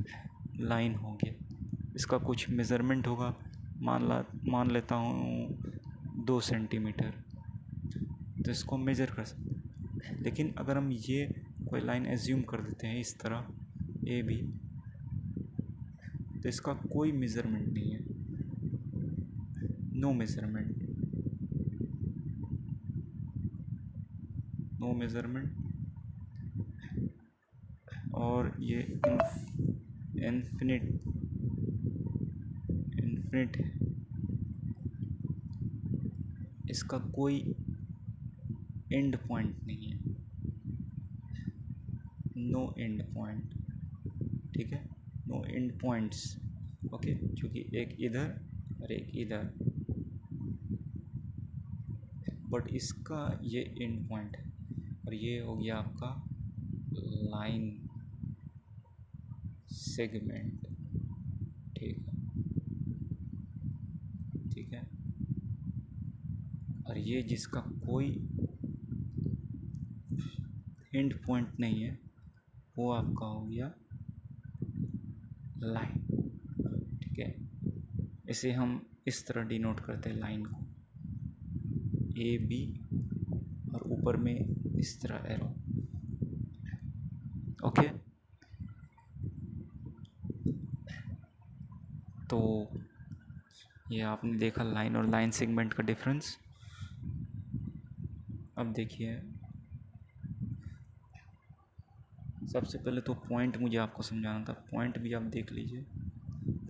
लाइन हो गया, इसका कुछ मेज़रमेंट होगा, मान लेता हूँ 2 सेंटीमीटर, तो इसको मेज़र कर सकते हैं। लेकिन अगर हम ये कोई लाइन एज्यूम कर देते हैं इस तरह ए बी, तो इसका कोई मेज़रमेंट नहीं है, नो मेज़रमेंट, नो मेज़रमेंट। और ये इन्फिनिट है, इसका कोई एंड पॉइंट नहीं है, नो एंड पॉइंट, ठीक है, नो एंड पॉइंट्स। ओके, क्योंकि एक इधर और एक इधर, बट इसका ये एंड पॉइंट है। और ये हो गया आपका लाइन सेगमेंट, ठीक है, ठीक है। और ये जिसका कोई एंड पॉइंट नहीं है वो आपका हो गया लाइन, ठीक है। इसे हम इस तरह डिनोट करते हैं लाइन को, ए बी, और ऊपर में इस तरह एरो। ओके, तो ये आपने देखा लाइन और लाइन सेगमेंट का डिफरेंस। अब देखिए, सबसे पहले तो पॉइंट मुझे आपको समझाना था, पॉइंट भी आप देख लीजिए।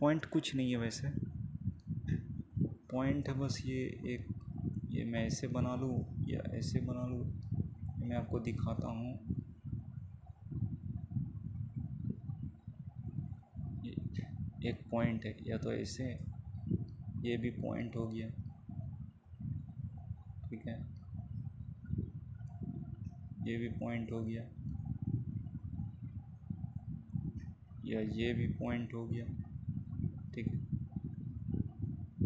पॉइंट कुछ नहीं है वैसे, पॉइंट है बस ये मैं ऐसे बना लूँ या ऐसे बना लूँ, मैं आपको दिखाता हूँ। एक पॉइंट है, या तो ऐसे, ये भी पॉइंट हो गया, ठीक है, ये भी पॉइंट हो गया, या ये भी पॉइंट हो गया, ठीक है,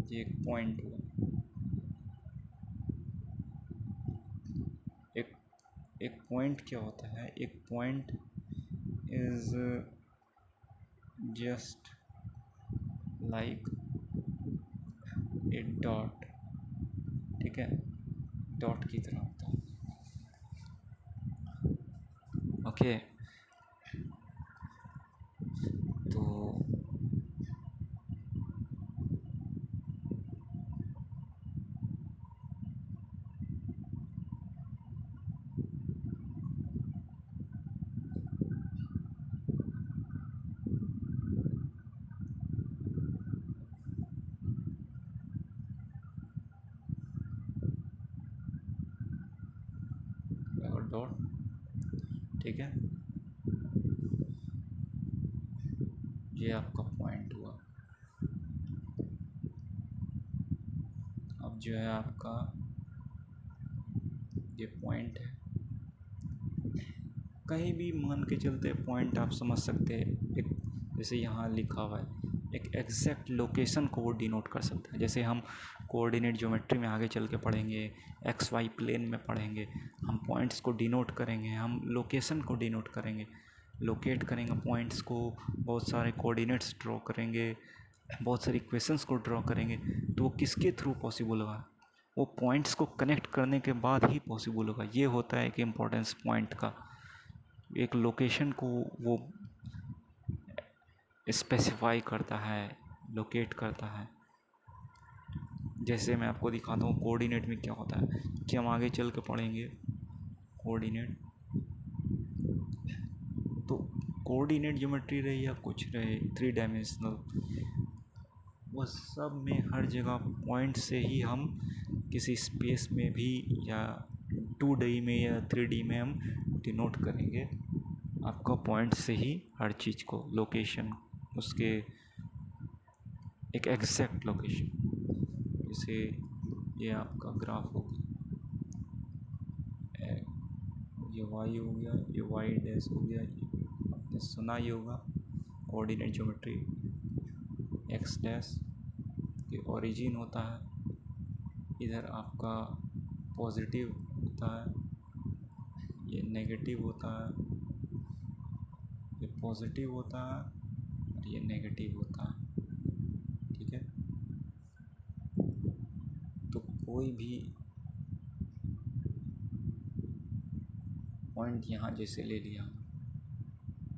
ये एक पॉइंट हुआ। एक पॉइंट क्या होता है? एक point is just like a dot, ठीक है, डॉट की तरह होता है। ओके, तो डॉट, ठीक है, ये आपका पॉइंट हुआ। अब जो है आपका ये पॉइंट है, कहीं भी मान के चलते पॉइंट आप समझ सकते हैं। एक जैसे यहाँ लिखा हुआ है, एक एग्जैक्ट लोकेशन को वो डिनोट कर सकता है। जैसे हम कोऑर्डिनेट ज्योमेट्री में आगे चल के पढ़ेंगे, एक्स वाई प्लेन में पढ़ेंगे, हम पॉइंट्स को डिनोट करेंगे, हम लोकेशन को डिनोट करेंगे, लोकेट करेंगे पॉइंट्स को, बहुत सारे कोऑर्डिनेट्स ड्रॉ करेंगे, बहुत सारी इक्वेशंस को ड्रॉ करेंगे। तो वो किसके थ्रू पॉसिबल होगा? वो पॉइंट्स को कनेक्ट करने के बाद ही पॉसिबल होगा। ये होता है कि इम्पोर्टेंस पॉइंट का, एक लोकेशन को वो स्पेसिफाई करता है, लोकेट करता है। जैसे मैं आपको दिखाता हूँ कोऑर्डिनेट में क्या होता है, कि हम आगे चल के पढ़ेंगे कोऑर्डिनेट। तो कोऑर्डिनेट ज्योमेट्री रहे या कुछ रहे, 3 डायमेंशनल, वो सब में हर जगह पॉइंट से ही हम किसी स्पेस में भी या 2D में या 3D में हम डिनोट करेंगे आपका पॉइंट से ही हर चीज़ को, लोकेशन उसके एक एग्जैक्ट लोकेशन। जैसे ये आपका ग्राफ हो गया, ये वाई हो गया, ये वाई डैश हो गया, आपने सुना ही होगा कोऑर्डिनेट ज्योमेट्री, एक्स डैश ये ओरिजिन होता है, इधर आपका पॉजिटिव होता है, ये नेगेटिव होता है, ये पॉजिटिव होता है और ये नेगेटिव होता है, ठीक है। तो कोई भी पॉइंट यहाँ जैसे ले लिया,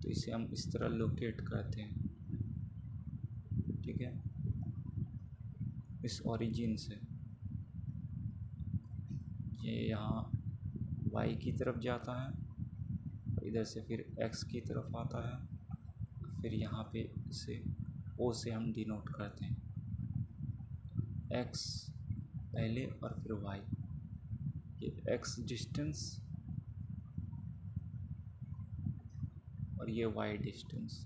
तो इसे हम इस तरह लोकेट करते हैं, ठीक है, इस ओरिजिन से। ये यहाँ y की तरफ जाता है, इधर से फिर x की तरफ आता है, फिर यहाँ पे इसे O से हम डिनोट करते हैं, x पहले और फिर y, ये x डिस्टेंस और ये y डिस्टेंस,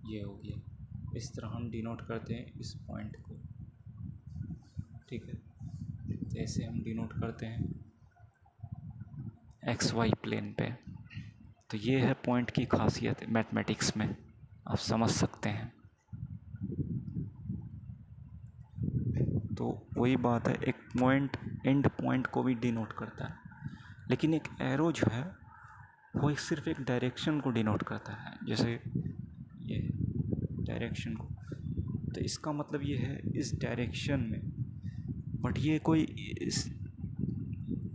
ये हो गया। इस तरह हम डिनोट करते हैं इस पॉइंट को, ठीक है। तो ऐसे हम डिनोट करते हैं एक्स वाई प्लेन पे। तो ये है पॉइंट की खासियत मैथमेटिक्स में, आप समझ सकते हैं। तो वही बात है, एक पॉइंट एंड पॉइंट को भी डिनोट करता है, लेकिन एक एरो जो है वो सिर्फ एक डायरेक्शन को डिनोट करता है, जैसे ये डायरेक्शन को। तो इसका मतलब ये है इस डायरेक्शन में, बट ये कोई इस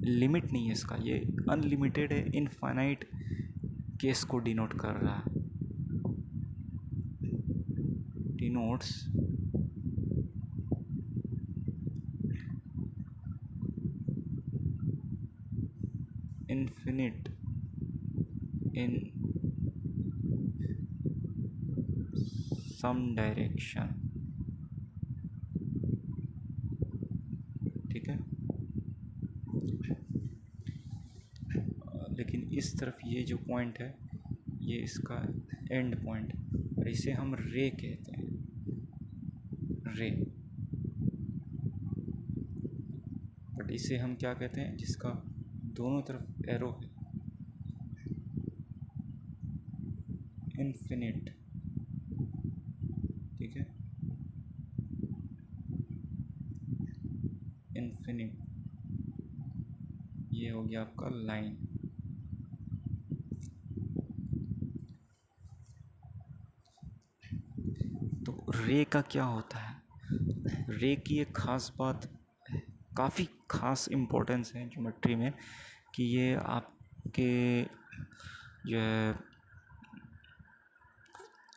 लिमिट नहीं है इसका, ये अनलिमिटेड है, इनफाइनाइट केस को डिनोट कर रहा है, denotes infinite in some direction, ठीक है। लेकिन इस तरफ ये जो पॉइंट है ये इसका एंड पॉइंट, और इसे हम रे कहते हैं, रे। बट इसे हम क्या कहते हैं, जिसका दोनों तरफ एरो है, इन्फिनिट, ठीक है, इन्फिनिट, ये हो गया आपका लाइन। तो रे का क्या होता है, रे की एक ख़ास बात, काफ़ी ख़ास इम्पोर्टेंस है ज्योमेट्री में, कि ये आपके जो है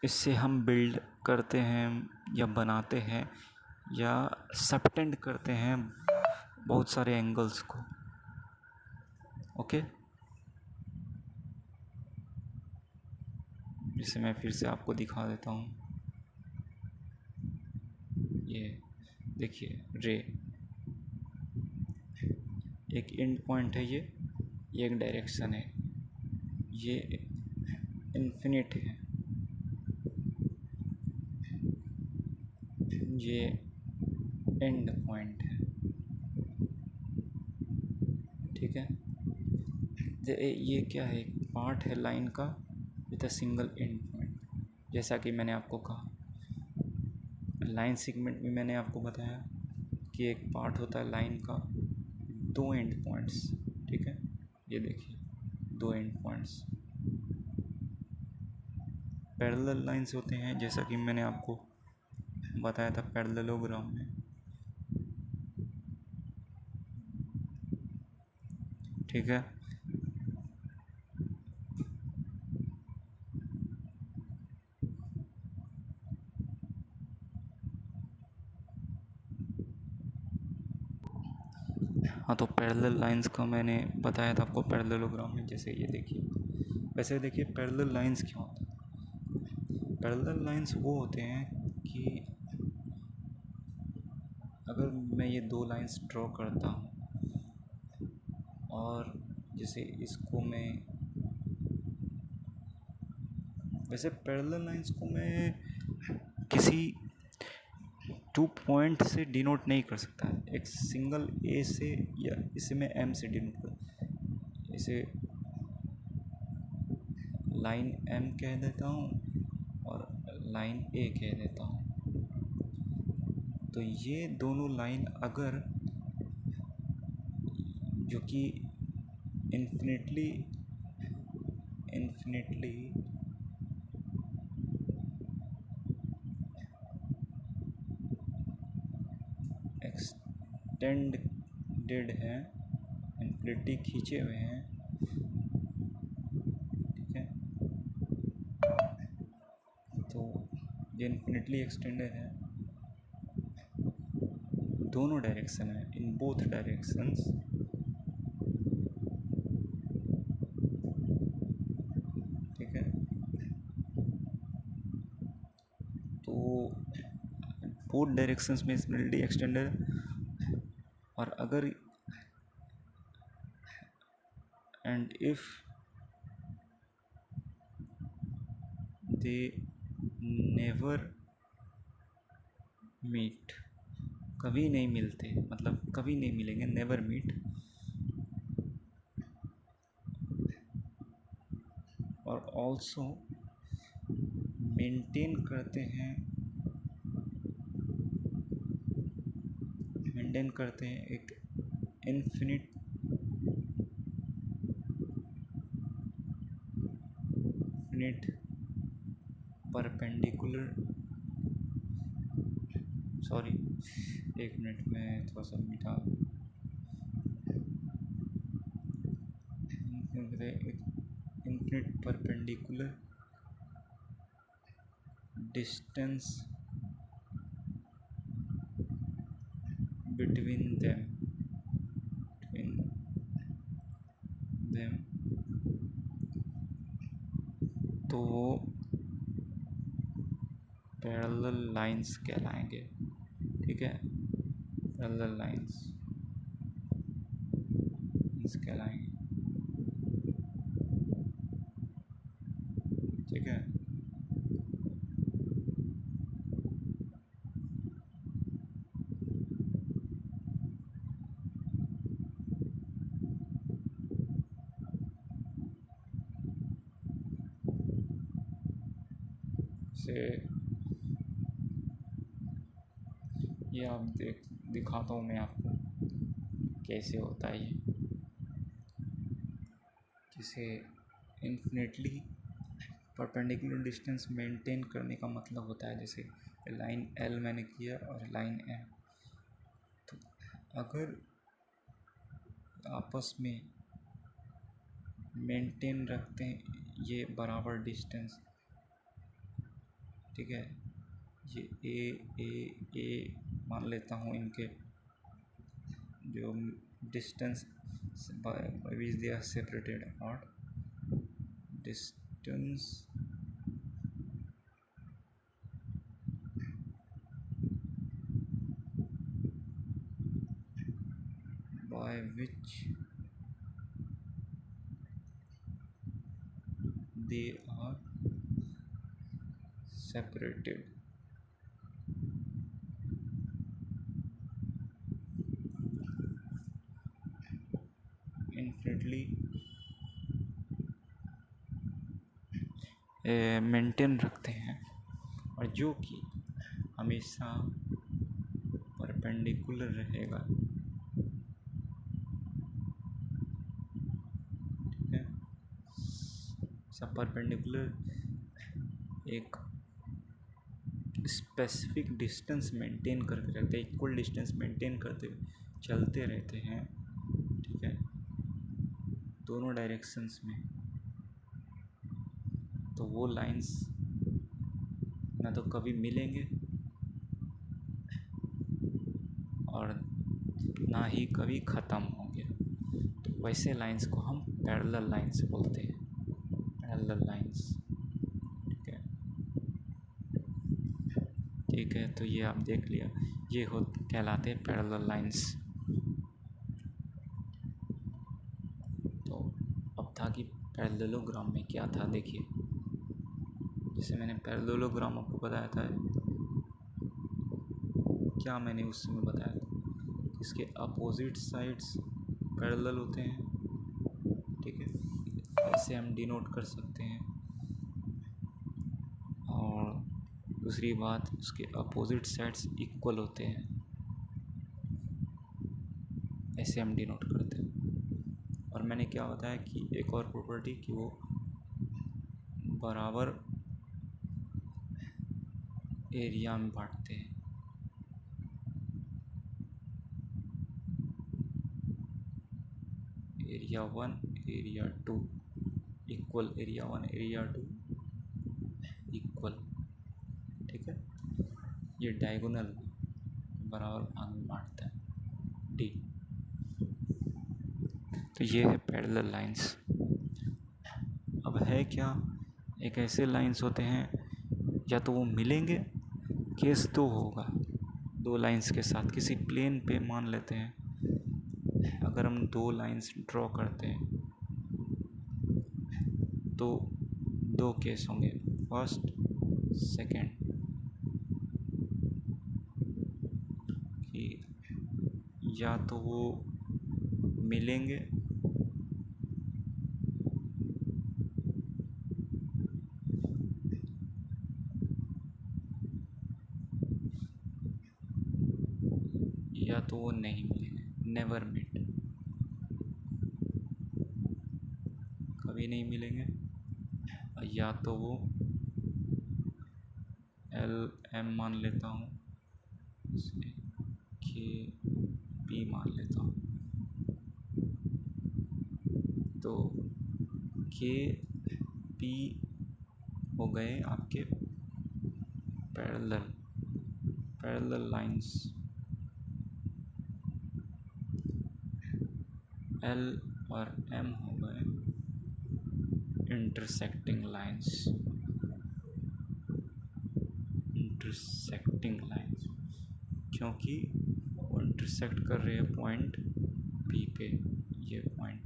इससे हम बिल्ड करते हैं या बनाते हैं या सबटेंड करते हैं बहुत सारे एंगल्स को, ओके। जिसे मैं फिर से आपको दिखा देता हूँ, ये देखिए रे, एक एंड पॉइंट है ये, ये एक डायरेक्शन है, ये इन्फिनिट है, ये एंड पॉइंट है। ठीक है, ये क्या है, एक पार्ट है लाइन का with a single and point. जैसा कि मैंने आपको कहा, लाइन सेगमेंट में मैंने आपको बताया कि एक पार्ट होता है लाइन का, दो एंड पॉइंट्स। ठीक है, ये देखिए, दो एंड पॉइंट्स। पैरेलल लाइंस होते हैं, जैसा कि मैंने आपको बताया था पैरेललोग्राम में। ठीक है, हाँ, तो पैरेलल लाइंस का मैंने बताया था आपको पैरेललोग्राम में। जैसे ये देखिए, वैसे देखिए पैरेलल लाइंस क्या होता है। पैरेलल लाइंस वो होते हैं कि अगर मैं ये दो लाइंस ड्रॉ करता हूँ और जैसे इसको मैं, वैसे पैरेलल लाइंस को मैं किसी टू पॉइंट से डिनोट नहीं कर सकता। एक सिंगल ए से, या इसे मैं एम से डिनोट कर, इसे लाइन एम कह देता हूँ और लाइन ए कह देता हूँ। तो ये दोनों लाइन अगर, जो कि इन्फिनिटली एक्सटेंडेड है, इन्फिनिटी खींचे हुए हैं। ठीक है, तो ये इन्फिनिटली एक्सटेंडेड है, दोनों डायरेक्शन है, इन बोथ डायरेक्शंस। ठीक है, तो बोथ डायरेक्शंस में इन्फिनिटी एक्सटेंडेड है। और अगर and if they never meet, कभी नहीं मिलते, मतलब कभी नहीं मिलेंगे, नेवर मीट। और ऑल्सो मेंटेन करते हैं एक इन्फिनिट परपेंडिकुलर, सॉरी एक मिनट में थोड़ा सा मिटा, infinite perpendicular distance between them, तो वो पैरेलल लाइंस कहलाएंगे। ठीक है, पैरेलल लाइंस कहलाएंगे। ठीक है, से ये आप दिखाता हूँ मैं आपको कैसे होता है ये। जैसे इन्फिनिटली परपेंडिकुलर डिस्टेंस मेंटेन करने का मतलब होता है, जैसे लाइन एल मैंने किया और लाइन एम, तो अगर आपस में मेंटेन रखते हैं ये बराबर डिस्टेंस। ठीक है, ये ए मान लेता हूँ, इनके जो distance which they are separated apart, distance by which they are separated infinitely maintain रखते हैं और जो कि हमेशा परपेंडिकुलर रहेगा। ठीक है, सब परपेंडिकुलर एक स्पेसिफिक डिस्टेंस मेंटेन करके रखते हैं, इक्वल डिस्टेंस मेंटेन करते हुए चलते रहते हैं। ठीक है, दोनों डायरेक्शंस में। तो वो लाइंस ना तो कभी मिलेंगे और ना ही कभी ख़त्म होंगे। तो वैसे लाइंस को हम पैरेलल लाइंस बोलते हैं, पैरेलल लाइंस। ठीक है, ठीक है, तो ये आप देख लिया, ये हो कहलाते हैं पैरेलल लाइंस। तो अब था कि पैरेललोग्राम में क्या था, देखिए। जैसे मैंने पैरेललोग्राम आपको बताया था, क्या मैंने उस समय बताया था, इसके अपोजिट साइड्स पैरेलल होते हैं। ठीक है, ऐसे हम डिनोट कर सकते हैं। और दूसरी बात, उसके अपोजिट साइड्स इक्वल होते हैं, ऐसे हम डिनोट करते हैं। और मैंने क्या बताया कि एक और प्रॉपर्टी कि वो बराबर एरिया में बांटते हैं। Area 1 area 2 equal, area 1 area 2 equal. ठीक है, ये डायगोनल बराबर भाग में बांटता है, डी। तो ये है पैरेलल लाइंस। अब है क्या, एक ऐसे लाइंस होते हैं या तो वो मिलेंगे, केस दो होगा, दो लाइंस के साथ किसी प्लेन पे मान लेते हैं। अगर हम दो लाइंस ड्रॉ करते हैं तो दो केस होंगे, फर्स्ट सेकंड, कि या तो वो मिलेंगे या तो वो नहीं मिलेंगे, नेवर मीट, कभी नहीं मिलेंगे। या तो वो एल एम मान लेता हूँ, के पी मान लेता हूँ। तो के पी हो गए आपके पैरेलल लाइंस। एल और एम हो गए इंटरसेक्टिंग लाइंस, इंटरसेक्टिंग लाइंस, क्योंकि वो इंटरसेक्ट कर रहे हैं पॉइंट पी पे। ये पॉइंट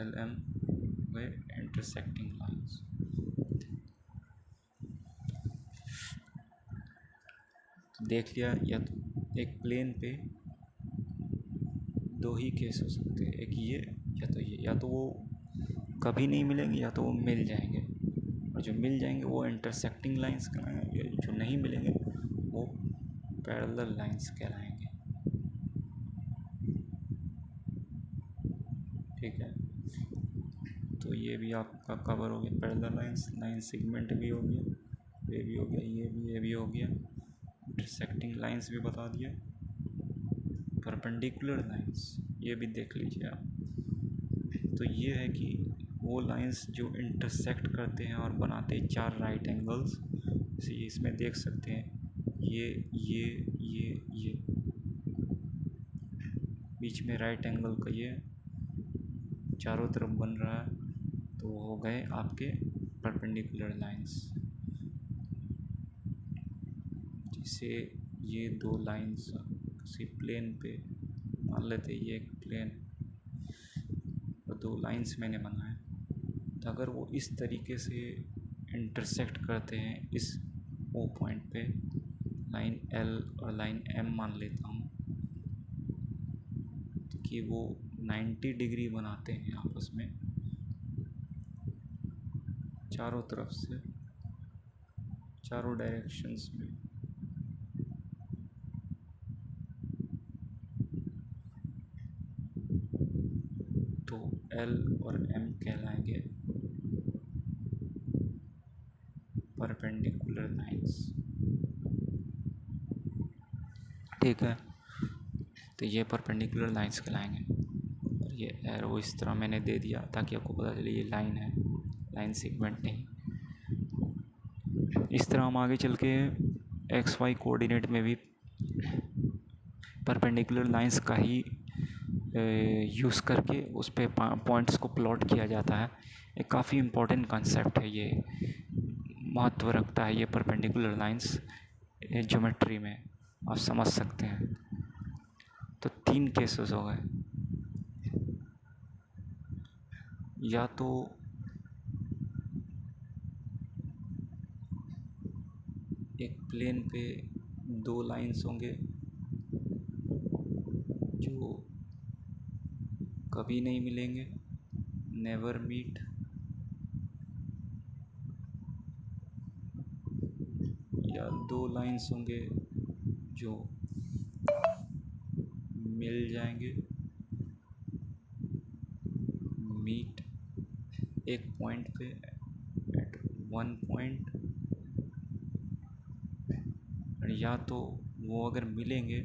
एल एम वे इंटरसेक्टिंग लाइंस। तो देख लिया, या तो एक प्लेन पे दो ही केस हो सकते हैं, एक ये या तो ये, या तो वो कभी नहीं मिलेंगे या तो वो मिल जाएंगे। और जो मिल जाएंगे वो इंटरसेक्टिंग लाइंस कहलाएंगे, जो नहीं मिलेंगे वो पैरेलल लाइंस कहलाएंगे। ठीक है, तो ये भी आपका कवर हो गया, पैरेलल लाइंस, लाइन सेगमेंट भी हो गया, ये भी हो गया, ये भी हो गया, इंटरसेक्टिंग लाइंस भी बता दिया, परपेंडिकुलर लाइंस ये भी देख लीजिए आप। तो ये है कि वो लाइंस जो इंटरसेक्ट करते हैं और बनाते हैं चार राइट एंगल्स, जैसे इसमें देख सकते हैं, ये बीच में राइट एंगल का ये चारों तरफ बन रहा है, तो हो गए आपके परपेंडिकुलर लाइंस। जैसे ये दो लाइंस किसी प्लेन पे मान लेते, ये एक प्लेन और दो लाइंस मैंने बनाए, तो अगर वो इस तरीके से इंटरसेक्ट करते हैं इस ओ पॉइंट पे, लाइन एल और लाइन एम मान लेता हूँ कि वो 90 डिग्री बनाते हैं आपस में चारों तरफ से, चारों डायरेक्शंस में। तो एल और एम कहलाएंगे परपेंडिकुलर लाइंस। ठीक है, तो ये परपेंडिकुलर लाइंस कहलाएंगे। और ये एरो इस तरह मैंने दे दिया ताकि आपको पता चले ये लाइन है, लाइन सेगमेंट नहीं। इस तरह हम आगे चल के एक्स वाई कोऑर्डिनेट में भी परपेंडिकुलर लाइंस का ही यूज़ करके उस पे पॉइंट्स को प्लॉट किया जाता है। एक काफ़ी इम्पोर्टेंट कंसेप्ट है ये, महत्व रखता है ये परपेंडिकुलर लाइंस ज्योमेट्री में, आप समझ सकते हैं। तो 3 केसेस हो गए, या तो एक प्लेन पे 2 लाइंस होंगे जो कभी नहीं मिलेंगे, नेवर मीट, या 2 लाइंस होंगे जो मिल जाएंगे, मीट एक पॉइंट पे एट वन पॉइंट। या तो वो अगर मिलेंगे,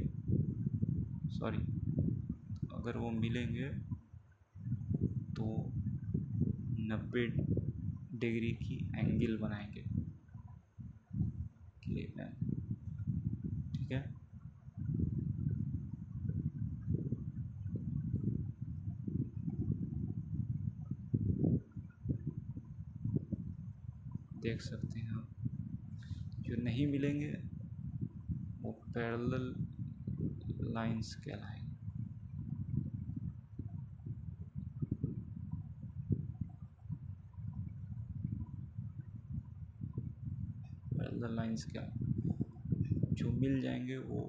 अगर वो मिलेंगे तो 90 डिग्री की एंगल बनाएंगे। ठीक है, देख सकते हैं आप। जो नहीं मिलेंगे वो पैरेलल लाइंस कहलाएंगे। पैरेलल लाइंस क्या, जो मिल जाएंगे वो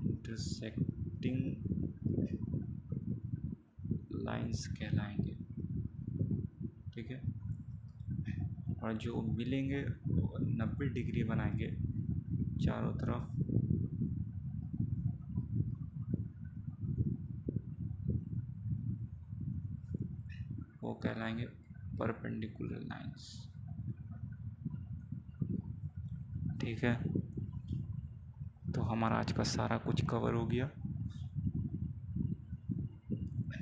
इंटरसेक्टिंग लाइंस कहलाएंगे। ठीक है, और जो मिलेंगे वो 90 डिग्री बनाएंगे चारों तरफ, वो कहलाएंगे परपेंडिकुलर लाइंस। ठीक है, तो हमारा आज का सारा कुछ कवर हो गया,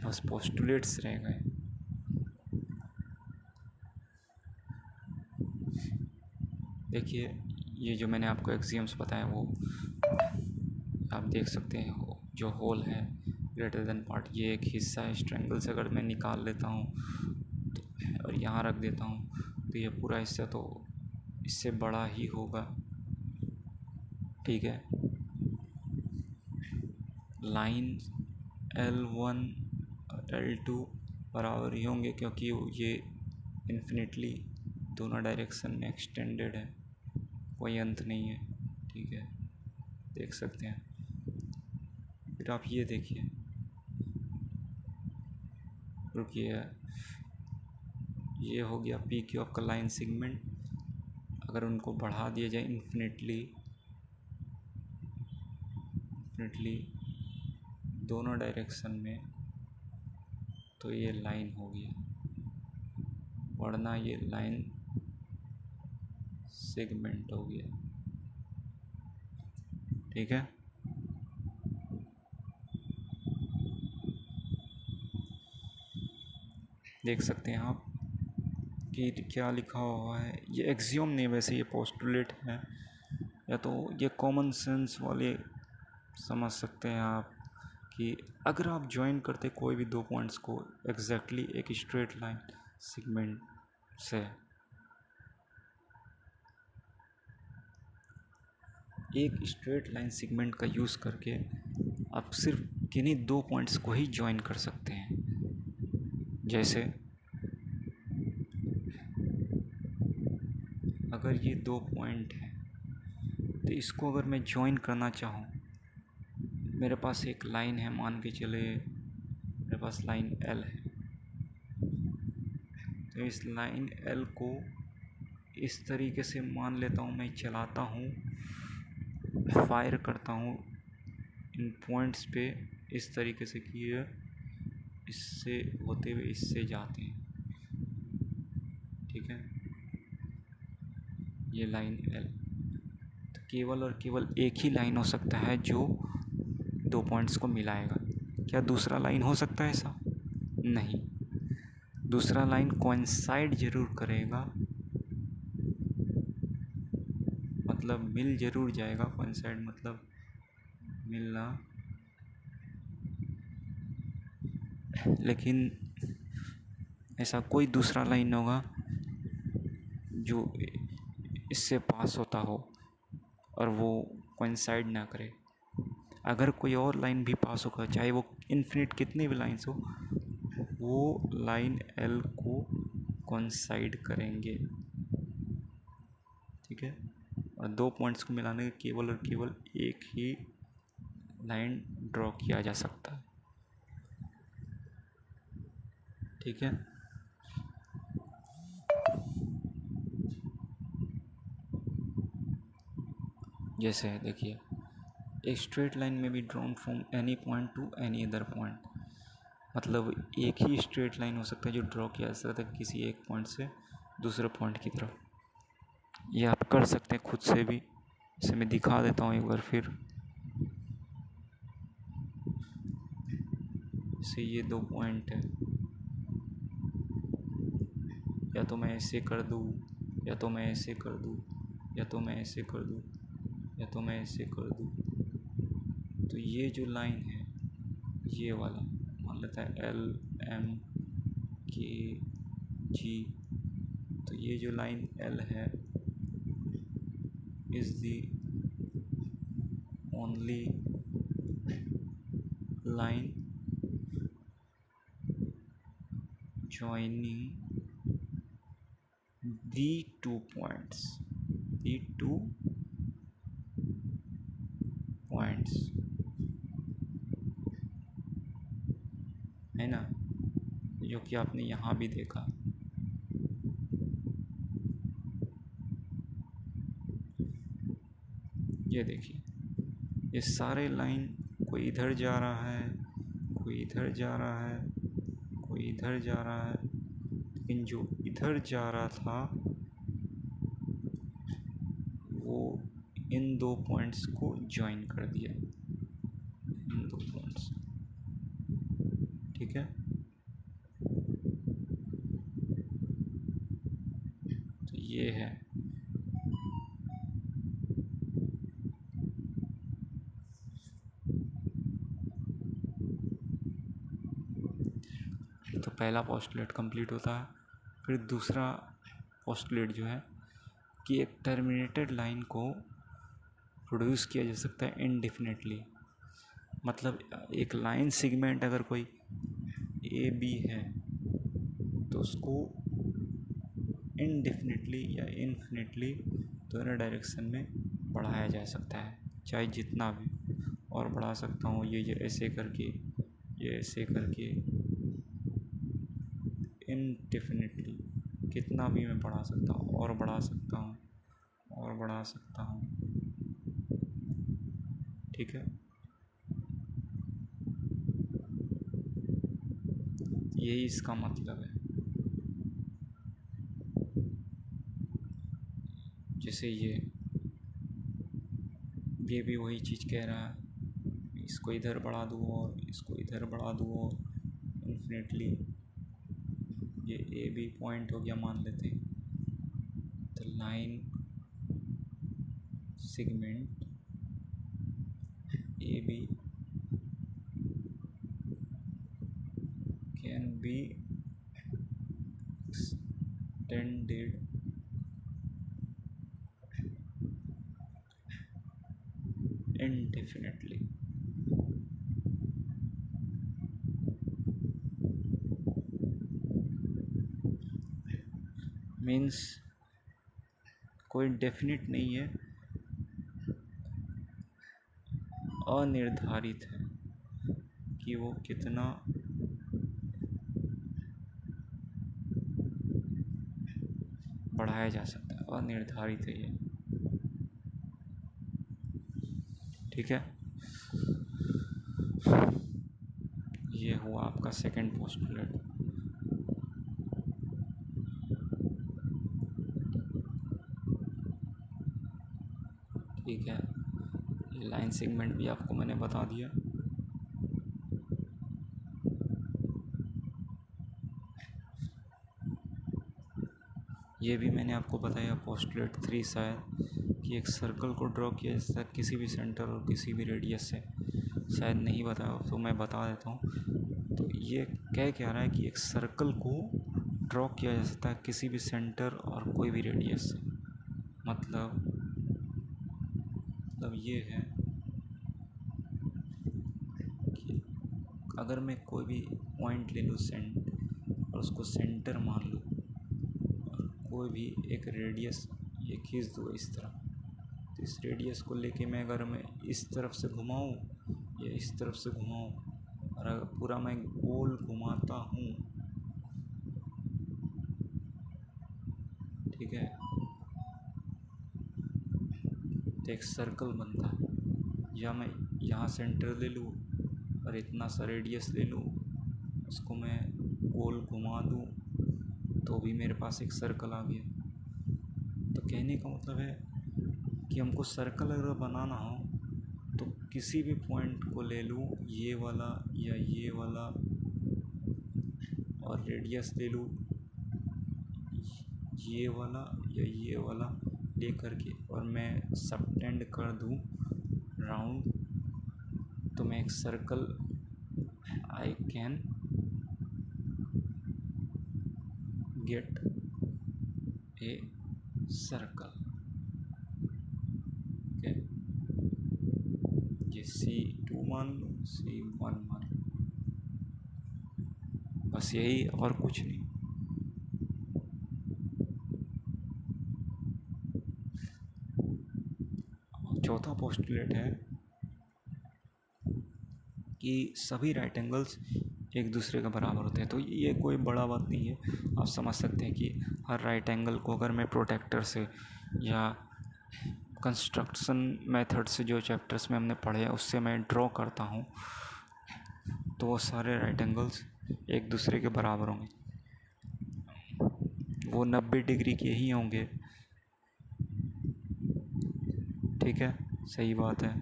बस पोस्टुलेट्स रह गए। देखिए, ये जो मैंने आपको एक्सियम्स बताए वो आप देख सकते हैं। जो होल है ग्रेटर देन पार्ट, ये एक हिस्सा है। इस ट्रायंगल से अगर मैं निकाल लेता हूँ तो और यहाँ रख देता हूँ तो ये पूरा हिस्सा तो इससे बड़ा ही होगा। ठीक है, लाइन L1 और L2 बराबर ही होंगे क्योंकि ये इन्फिनिटली दोनों डायरेक्शन में एक्सटेंडेड है, कोई अंत नहीं है। ठीक है, देख सकते हैं। फिर आप ये देखिए, रुकिए, ये हो गया पी क्यू आपका लाइन सेगमेंट। अगर उनको बढ़ा दिया जाए इन्फिनिटली दोनों डायरेक्शन में तो ये लाइन हो गया, वरना ये लाइन सेगमेंट हो गया। ठीक है, देख सकते हैं आप कि क्या लिखा हुआ है। ये एक्सियोम नहीं, वैसे ये पोस्टुलेट है, या तो ये कॉमन सेंस वाले समझ सकते हैं आप कि अगर आप ज्वाइन करते कोई भी 2 पॉइंट्स को एग्जैक्टली एक स्ट्रेट लाइन सेगमेंट से, एक स्ट्रेट लाइन सेगमेंट का यूज़ करके आप सिर्फ किन्हीं दो पॉइंट्स को ही ज्वाइन कर सकते हैं। जैसे अगर ये दो पॉइंट हैं तो इसको अगर मैं ज्वाइन करना चाहूँ, मेरे पास एक लाइन है, मान के चले मेरे पास लाइन एल है, तो इस लाइन एल को इस तरीके से मान लेता हूँ, मैं चलाता हूँ, फायर करता हूँ इन पॉइंट्स पे इस तरीके से कि ये इससे होते हुए इससे जाते हैं। ठीक है, ये लाइन एल, तो केवल और केवल एक ही लाइन हो सकता है जो दो पॉइंट्स को मिलाएगा। क्या दूसरा लाइन हो सकता है ऐसा? नहीं, दूसरा लाइन कोइंसाइड जरूर करेगा, मतलब मिल जरूर जाएगा। कोइंसाइड मतलब मिलना, लेकिन ऐसा कोई दूसरा लाइन होगा जो इससे पास होता हो और वो कोइंसाइड ना करे। अगर कोई और लाइन भी पास होगा, चाहे वो इन्फिनिट कितनी भी लाइन्स हो, वो लाइन एल को कोइंसाइड करेंगे। ठीक है, और दो पॉइंट्स को मिलाने के केवल और केवल एक ही लाइन ड्रॉ किया जा सकता है। ठीक है, जैसे देखिए, एक स्ट्रेट लाइन में be drawn from any point two any other point, मतलब एक ही स्ट्रेट लाइन हो सकता है जो ड्रॉ किया जा सकता है किसी एक पॉइंट से दूसरे पॉइंट की तरफ। ये आप कर सकते हैं खुद से भी, इसे मैं दिखा देता हूँ एक बार फिर। जैसे ये दो पॉइंट है, या तो मैं ऐसे कर दूँ, या तो मैं ऐसे कर दूँ, या तो मैं ऐसे कर दूँ, या तो मैं ऐसे कर दूँ। तो ये जो लाइन है, ये वाला मान लेता है एल एम के जी, तो ये जो लाइन एल है is the only line joining the two points है ना, जो कि आपने यहाँ भी देखा। ये देखिए, ये सारे लाइन कोई इधर जा रहा है, कोई इधर जा रहा है, कोई इधर जा रहा है, लेकिन जो इधर जा रहा था वो इन दो पॉइंट्स को ज्वाइन कर दिया, इन दो पॉइंट्स। ठीक है, तो ये है। तो पहला पोस्टुलेट कंप्लीट होता है। फिर दूसरा पोस्टुलेट जो है कि एक टर्मिनेटेड लाइन को प्रोड्यूस किया जा सकता है इनडेफिनेटली, मतलब एक लाइन सेगमेंट अगर कोई ए बी है तो उसको इनडेफिनेटली या इन्फिनिटली दोनों डायरेक्शन में बढ़ाया जा सकता है, चाहे जितना भी, और बढ़ा सकता हूँ ये ऐसे करके, ये ऐसे करके, इनडेफिनेटली कितना भी मैं बढ़ा सकता हूँ, और बढ़ा सकता हूँ, और बढ़ा सकता हूँ। ठीक है, यही इसका मतलब है। जैसे ये भी वही चीज़ कह रहा है, इसको इधर बढ़ा दूँ और इसको इधर बढ़ा दूँ और इन्फिनेटली, ये ए बी पॉइंट हो गया मान लेते हैं, तो line segment A B can be extended indefinitely, means कोई डेफिनेट नहीं है, अनिर्धारित है कि वो कितना बढ़ाया जा सकता है, अनिर्धारित है ये। ठीक है, ये हुआ आपका सेकंड पोस्टुलेट। ठीक है, ये लाइन सेगमेंट भी आपको मैंने बता दिया। ये भी मैंने आपको बताया पोस्टुलेट 3 शायद, कि एक सर्कल को ड्रॉ किया जाता है किसी भी सेंटर और किसी भी रेडियस से। शायद नहीं बताया तो मैं बता देता हूँ। तो ये कह क्या रहा है कि एक सर्कल को ड्रॉ किया जा सकता है किसी भी सेंटर और कोई भी रेडियस से। मतलब ये है कि अगर मैं कोई भी पॉइंट ले लूँ और उसको सेंटर मान लूँ, और कोई भी एक रेडियस ये खींच दूँ इस तरह, तो इस रेडियस को लेके मैं अगर मैं इस तरफ से घुमाऊँ या इस तरफ से घुमाऊँ, और अगर पूरा मैं गोल घुमाता हूँ, ठीक है, तो एक सर्कल बनता है। या मैं यहाँ सेंटर ले लूँ और इतना सा रेडियस ले लूँ, उसको मैं गोल घुमा दूँ, तो भी मेरे पास एक सर्कल आ गया। तो कहने का मतलब है कि हमको सर्कल अगर बनाना हो तो किसी भी पॉइंट को ले लूँ, ये वाला या ये वाला, और रेडियस ले लूँ ये वाला या ये वाला ले करके, और मैं सबटेंड कर दूँ राउंड, तो मैं एक circle I can get a circle. Okay, ये C2 मान लो, C1 मान लो, बस यही और कुछ नहीं। चौथा पोस्टुलेट है कि सभी राइट एंगल्स एक दूसरे के बराबर होते हैं। तो ये कोई बड़ा बात नहीं है, आप समझ सकते हैं कि हर राइट एंगल को अगर मैं प्रोटेक्टर से या कंस्ट्रक्शन मेथड से जो चैप्टर्स में हमने पढ़े हैं उससे मैं ड्रॉ करता हूँ, तो वो सारे राइट एंगल्स एक दूसरे के बराबर होंगे, वो 90 डिग्री के ही होंगे। ठीक है, सही बात है।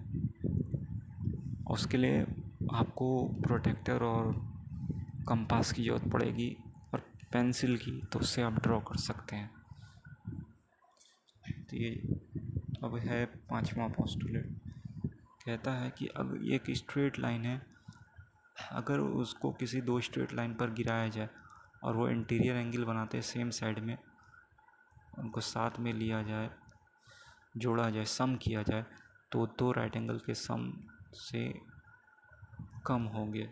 उसके लिए आपको प्रोटेक्टर और कंपास की ज़रूरत पड़ेगी और पेंसिल की, तो उससे आप ड्रॉ कर सकते हैं। तो ये अब है पांचवा पोस्टुलेट। कहता है कि अगर एक स्ट्रेट लाइन है, अगर उसको किसी दो स्ट्रेट लाइन पर गिराया जाए और वो इंटीरियर एंगल बनाते हैं सेम साइड में, उनको साथ में लिया जाए, जोड़ा जाए, सम किया जाए, तो दो राइट एंगल के सम से कम होंगे।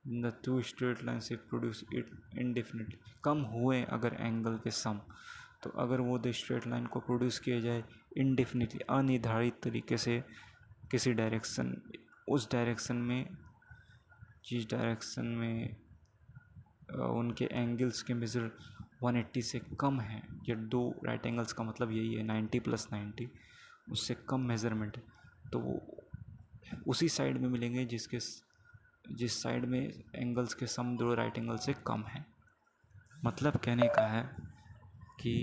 The two straight lines if produce it indefinitely, कम हुए अगर एंगल के सम, तो अगर वो द स्ट्रेट लाइन को प्रोड्यूस किया जाए इंडेफिनिटली, अनिर्धारित तरीके से किसी डायरेक्शन, उस डायरेक्शन में, जिस डायरेक्शन में उनके एंगल्स के मेज़र 180 से कम है, या दो राइट एंगल्स का मतलब यही है 90 + 90, उससे कम मेज़रमेंट है, तो वो उसी साइड में मिलेंगे जिस साइड में एंगल्स के सम दो राइट एंगल से कम है। मतलब कहने का है कि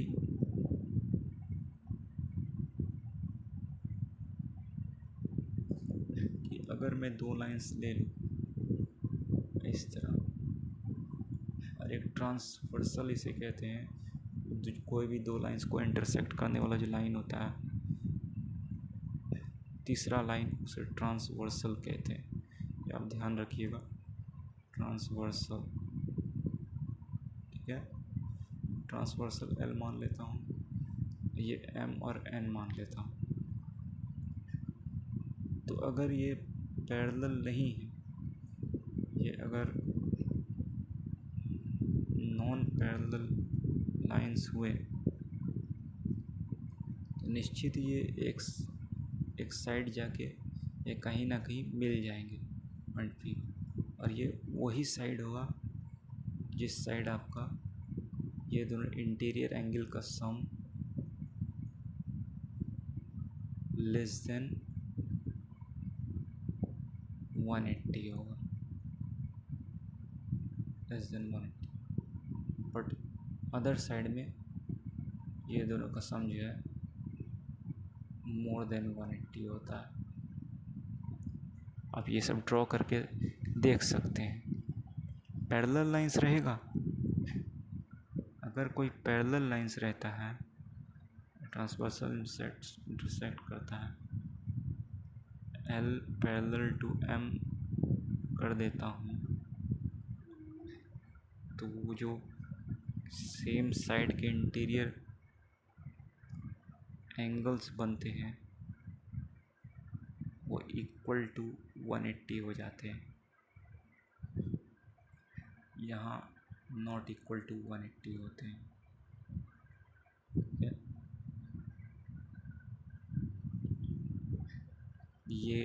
अगर मैं दो लाइंस ले लूँ इस तरह, और एक ट्रांसवर्सल इसे कहते हैं, कोई भी दो लाइंस को इंटरसेक्ट करने वाला जो लाइन होता है, तीसरा लाइन, उसे ट्रांसवर्सल कहते हैं। ये आप ध्यान रखिएगा, ट्रांसवर्सल। ठीक है, ट्रांसवर्सल L मान लेता हूँ, ये M और N मान लेता हूँ। तो अगर ये पैरेलल नहीं है, ये अगर नॉन पैरेलल लाइंस हुए तो निश्चित ये एक साइड जाके ये कहीं ना कहीं मिल जाएंगे पॉइंट पी, और ये वही साइड होगा जिस साइड आपका ये दोनों इंटीरियर एंगल का सम लेस देन 180 होगा, less than 180। But other side में ये दोनों का सम जो है मोर देन 180 होता है। आप ये सब ड्रॉ करके देख सकते हैं। पैरेलल लाइंस रहेगा, अगर कोई पैरेलल लाइंस रहता है, ट्रांसवर्सल इंटरसेक्ट करता है, L पैरेलल टू M कर देता हूँ, तो वो जो सेम साइड के इंटीरियर एंगल्स बनते हैं वो इक्वल टू 180 हो जाते हैं। यहाँ नॉट इक्वल टू 180 होते हैं। ये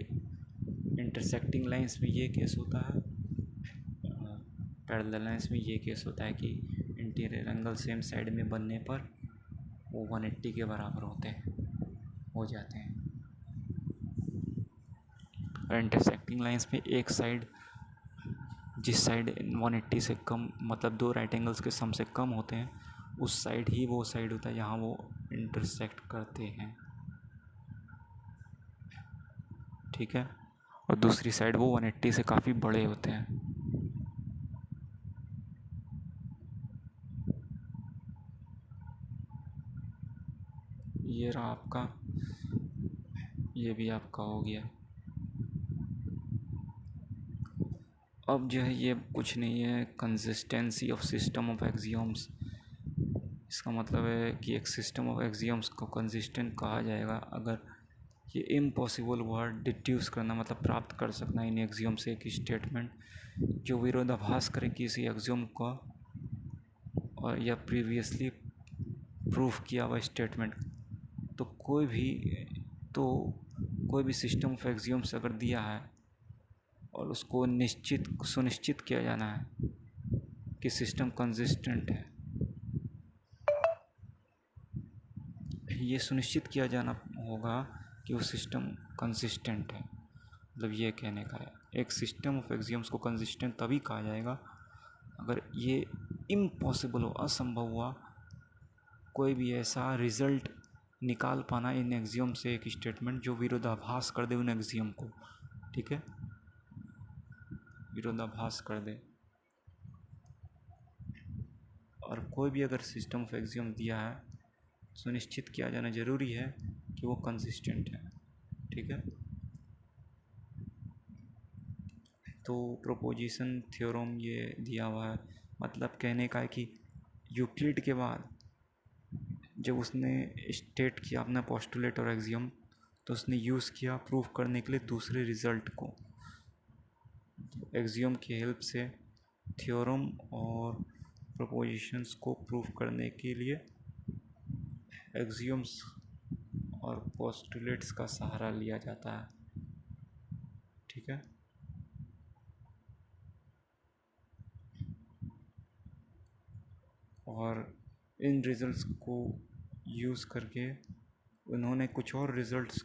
इंटरसेक्टिंग लाइंस में ये केस होता है, पैरेलल लाइंस में ये केस होता है कि इंटीरियर एंगल सेम साइड में बनने पर वो 180 के बराबर हो जाते हैं। और इंटरसेक्टिंग लाइंस में एक साइड जिस साइड 180 से कम, मतलब दो राइट एंगल्स के सम से कम होते हैं, उस साइड ही वो साइड होता है जहाँ वो इंटरसेक्ट करते हैं, ठीक है। और दूसरी साइड वो 180 से काफ़ी बड़े होते हैं। ये रहा आपका, ये भी आपका हो गया। अब जो है ये कुछ नहीं है, कंसिस्टेंसी ऑफ सिस्टम ऑफ एक्सियोम्स। इसका मतलब है कि एक सिस्टम ऑफ एक्सियोम्स को कंसिस्टेंट कहा जाएगा अगर ये इम्पॉसिबल हुआ डिड्यूस करना, मतलब प्राप्त कर सकना इन एक्सियोम से एक स्टेटमेंट जो विरोधाभास करे किसी एक्सियोम का, और या प्रीवियसली प्रूफ किया हुआ स्टेटमेंट। तो कोई भी सिस्टम ऑफ एक्सियोम्स अगर दिया है और उसको सुनिश्चित किया जाना है कि सिस्टम कंसिस्टेंट है, ये सुनिश्चित किया जाना होगा कि वो सिस्टम कंसिस्टेंट है। मतलब ये कहने का है, एक सिस्टम ऑफ एक्सियोम्स को कंसिस्टेंट तभी कहा जाएगा अगर ये इम्पॉसिबल हो, असंभव हुआ कोई भी ऐसा रिजल्ट निकाल पाना इन एक्सियोम से एक स्टेटमेंट जो विरोधाभास कर दे उन एक्सियोम को, ठीक है, विरोधाभास कर दे। और कोई भी अगर सिस्टम ऑफ एक्सियोम दिया है, सुनिश्चित किया जाना जरूरी है कि वो कंसिस्टेंट है, ठीक है। तो प्रोपोजिशन थ्योरम ये दिया हुआ है, मतलब कहने का है कि यूक्लिड के बाद जब उसने स्टेट किया अपना पोस्टुलेट और एक्सियम, तो उसने यूज़ किया प्रूफ करने के लिए दूसरे रिजल्ट को। एक्सियम की हेल्प से थ्योरम और प्रोपोजिशंस को प्रूफ करने के लिए एक्सियम्स और पोस्टुलेट्स का सहारा लिया जाता है, ठीक है। और इन रिजल्ट्स को यूज़ करके उन्होंने कुछ और रिजल्ट्स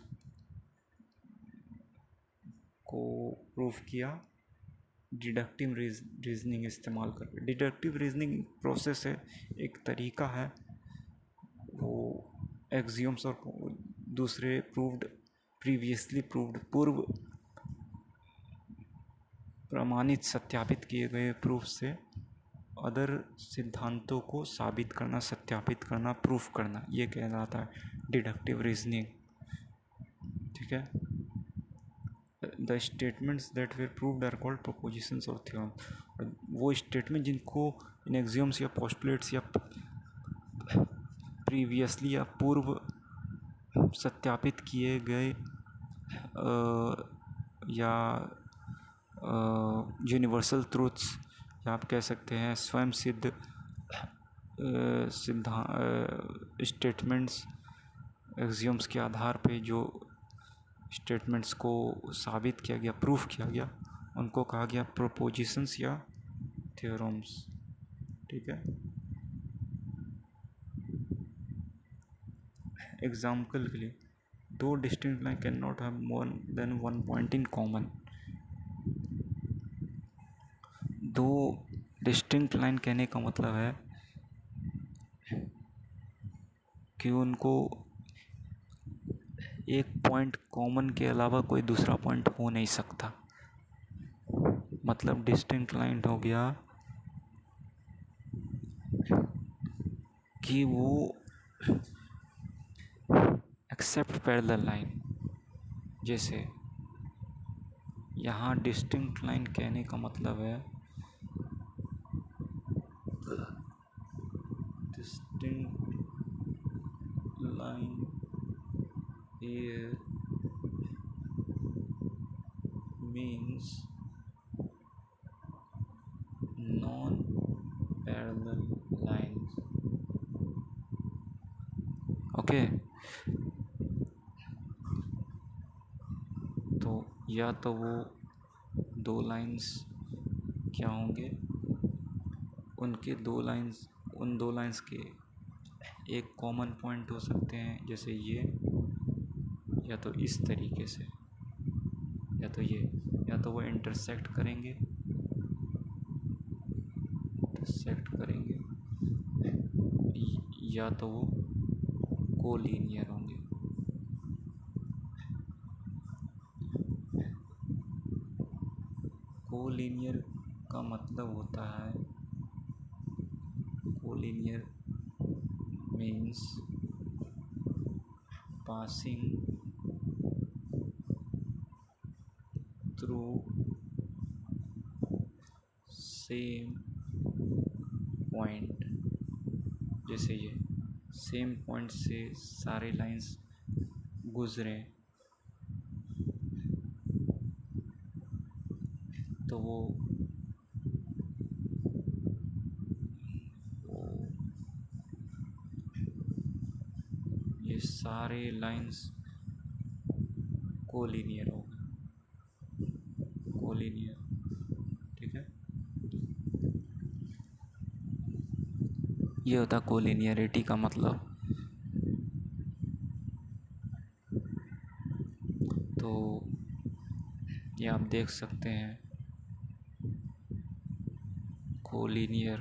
को प्रूफ किया डिडक्टिव रीजनिंग इस्तेमाल करके। डिडक्टिव रीजनिंग प्रोसेस है, एक तरीका है, वो एक्सियम्स और दूसरे प्रीवियसली प्रूव्ड पूर्व प्रमाणित सत्यापित किए गए प्रूफ से अदर सिद्धांतों को साबित करना, सत्यापित करना, प्रूफ करना, ये कहलाता है डिडक्टिव रीजनिंग, ठीक है। The statements that were proved are called propositions और थ्योरम। वो स्टेटमेंट जिनको इन एक्सियम्स या पोस्टुलेट्स या प्रीवियसली या पूर्व सत्यापित किए गए या यूनिवर्सल ट्रूथ्स, या आप कह सकते हैं स्वयं सिद्ध स्टेटमेंट्स, एक्सियोम्स के आधार पे जो स्टेटमेंट्स को साबित किया गया, प्रूफ किया गया, उनको कहा गया प्रोपोजिशंस या थ्योरम्स। ठीक है। एग्जाम्पल के लिए, दो distinct line can not have more than one point in common. दो डिस्टिंक्ट लाइन कहने का मतलब है कि उनको एक पॉइंट कॉमन के अलावा कोई दूसरा पॉइंट हो नहीं सकता। मतलब डिस्टिंक्ट लाइन हो गया कि वो एक्सेप्ट पैरेलल लाइन। जैसे यहाँ डिस्टिंक्ट लाइन कहने का मतलब है distinct line means non-parallel lines। Okay, तो या तो वो दो लाइंस क्या होंगे, उनके दो लाइंस, उन दो लाइंस के एक कॉमन पॉइंट हो सकते हैं, जैसे ये, या तो इस तरीके से, या तो ये, या तो वो इंटरसेक्ट करेंगे, या तो वो कोलिनियर होंगे। कोलिनियर का मतलब होता है, collinear means passing through same point. जैसे ये सेम पॉइंट से सारे लाइंस गुजरे तो वो ये सारे लाइंस कोलिनियर हो गए, कोलिनियर। ठीक है, ये होता कोलिनियरिटी का मतलब। तो ये आप देख सकते हैं कोलिनियर।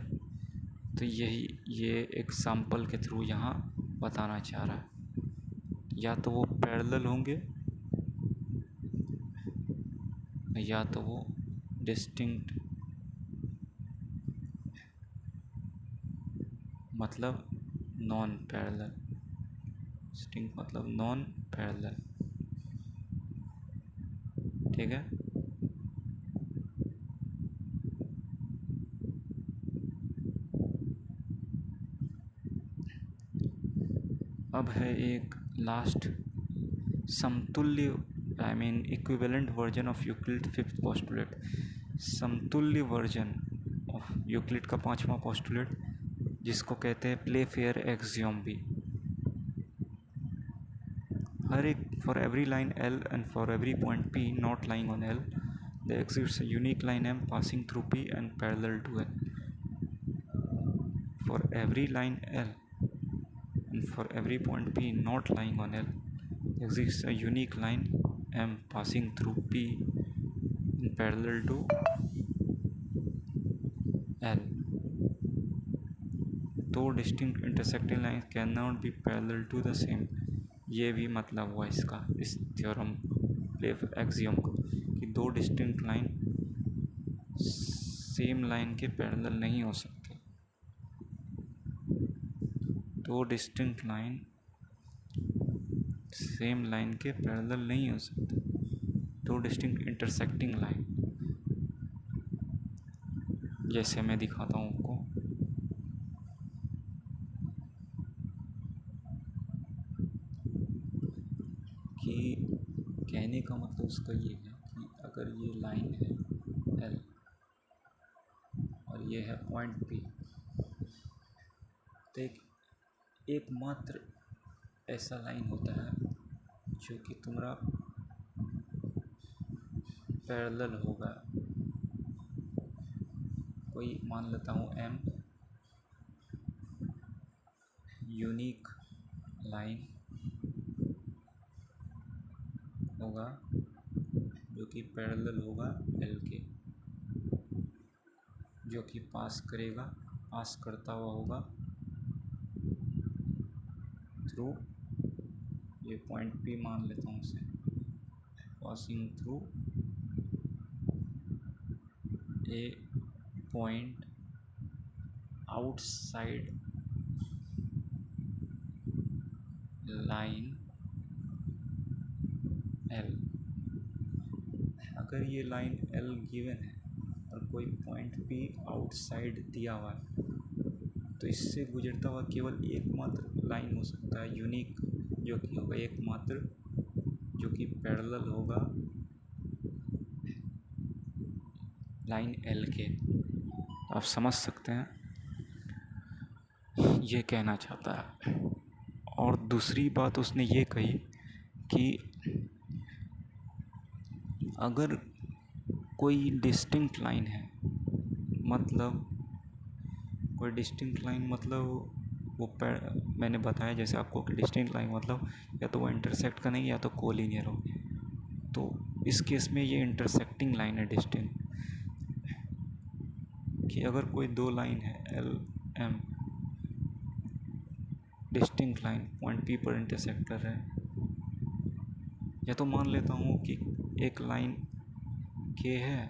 तो यही ये एग्जाम्पल के थ्रू यहाँ बताना चाह रहा है, या तो वो पैरेलल होंगे या तो वो डिस्टिंक्ट, मतलब नॉन पैरेलल। डिस्टिंक्ट मतलब नॉन पैरेलल। ठीक है। अब है एक लास्ट समतुल्य, I mean equivalent version of Euclid fifth postulate. समतुल्य वर्जन ऑफ यूक्लिड का पांचवा पोस्टुलेट, जिसको कहते हैं प्ले फेयर एक्सियोम भी। हर एक, for every line L and for every point P not lying on L, there exists a unique line M passing through P and parallel to L. For every line L and for every point P not lying on L, there exists a unique line M passing through P in parallel to L. Two distinct intersecting lines cannot be parallel to the same। ये भी मतलब हुआ इसका, इस theorem axiom का, कि दो distinct line same line के पैरेलल नहीं हो सकते। दो डिस्टिंक्ट लाइन सेम लाइन के पैरेलल नहीं हो सकते। दो डिस्टिंक्ट इंटरसेक्टिंग लाइन, जैसे मैं दिखाता हूँ आपको, कि कहने का मतलब उसका ये है कि अगर ये लाइन है एल और ये है पॉइंट पी, तो एकमात्र ऐसा लाइन होता है जो कि तुम्हारा पैरेलल होगा। कोई मान लेता हूँ एम, यूनिक लाइन होगा जो कि पैरेलल होगा एल के, जो कि पास करता हुआ होगा थ्रू, ये पॉइंट पी मान लेता हूँ उसे, passing through a point outside line L. अगर ये लाइन एल गिवन है और कोई पॉइंट पी आउटसाइड दिया हुआ है, तो इससे गुजरता हुआ केवल एकमात्र लाइन हो सकता है यूनिक, जो कि होगा एकमात्र, जो कि पैरेलल होगा लाइन एल के। आप समझ सकते हैं ये कहना चाहता है। और दूसरी बात उसने ये कही कि अगर कोई डिस्टिंक्ट लाइन है, मतलब कोई डिस्टिंक्ट लाइन मतलब वो मैंने बताया जैसे आपको कि डिस्टिंक्ट लाइन मतलब या तो वो इंटरसेक्ट का नहीं या तो कोलिनियर हो। तो इस केस में ये इंटरसेक्टिंग लाइन है डिस्टिंक्ट, कि अगर कोई दो लाइन है L M distinct line point P पर इंटरसेक्ट कर रहे हैं, या तो मान लेता हूँ कि एक लाइन के है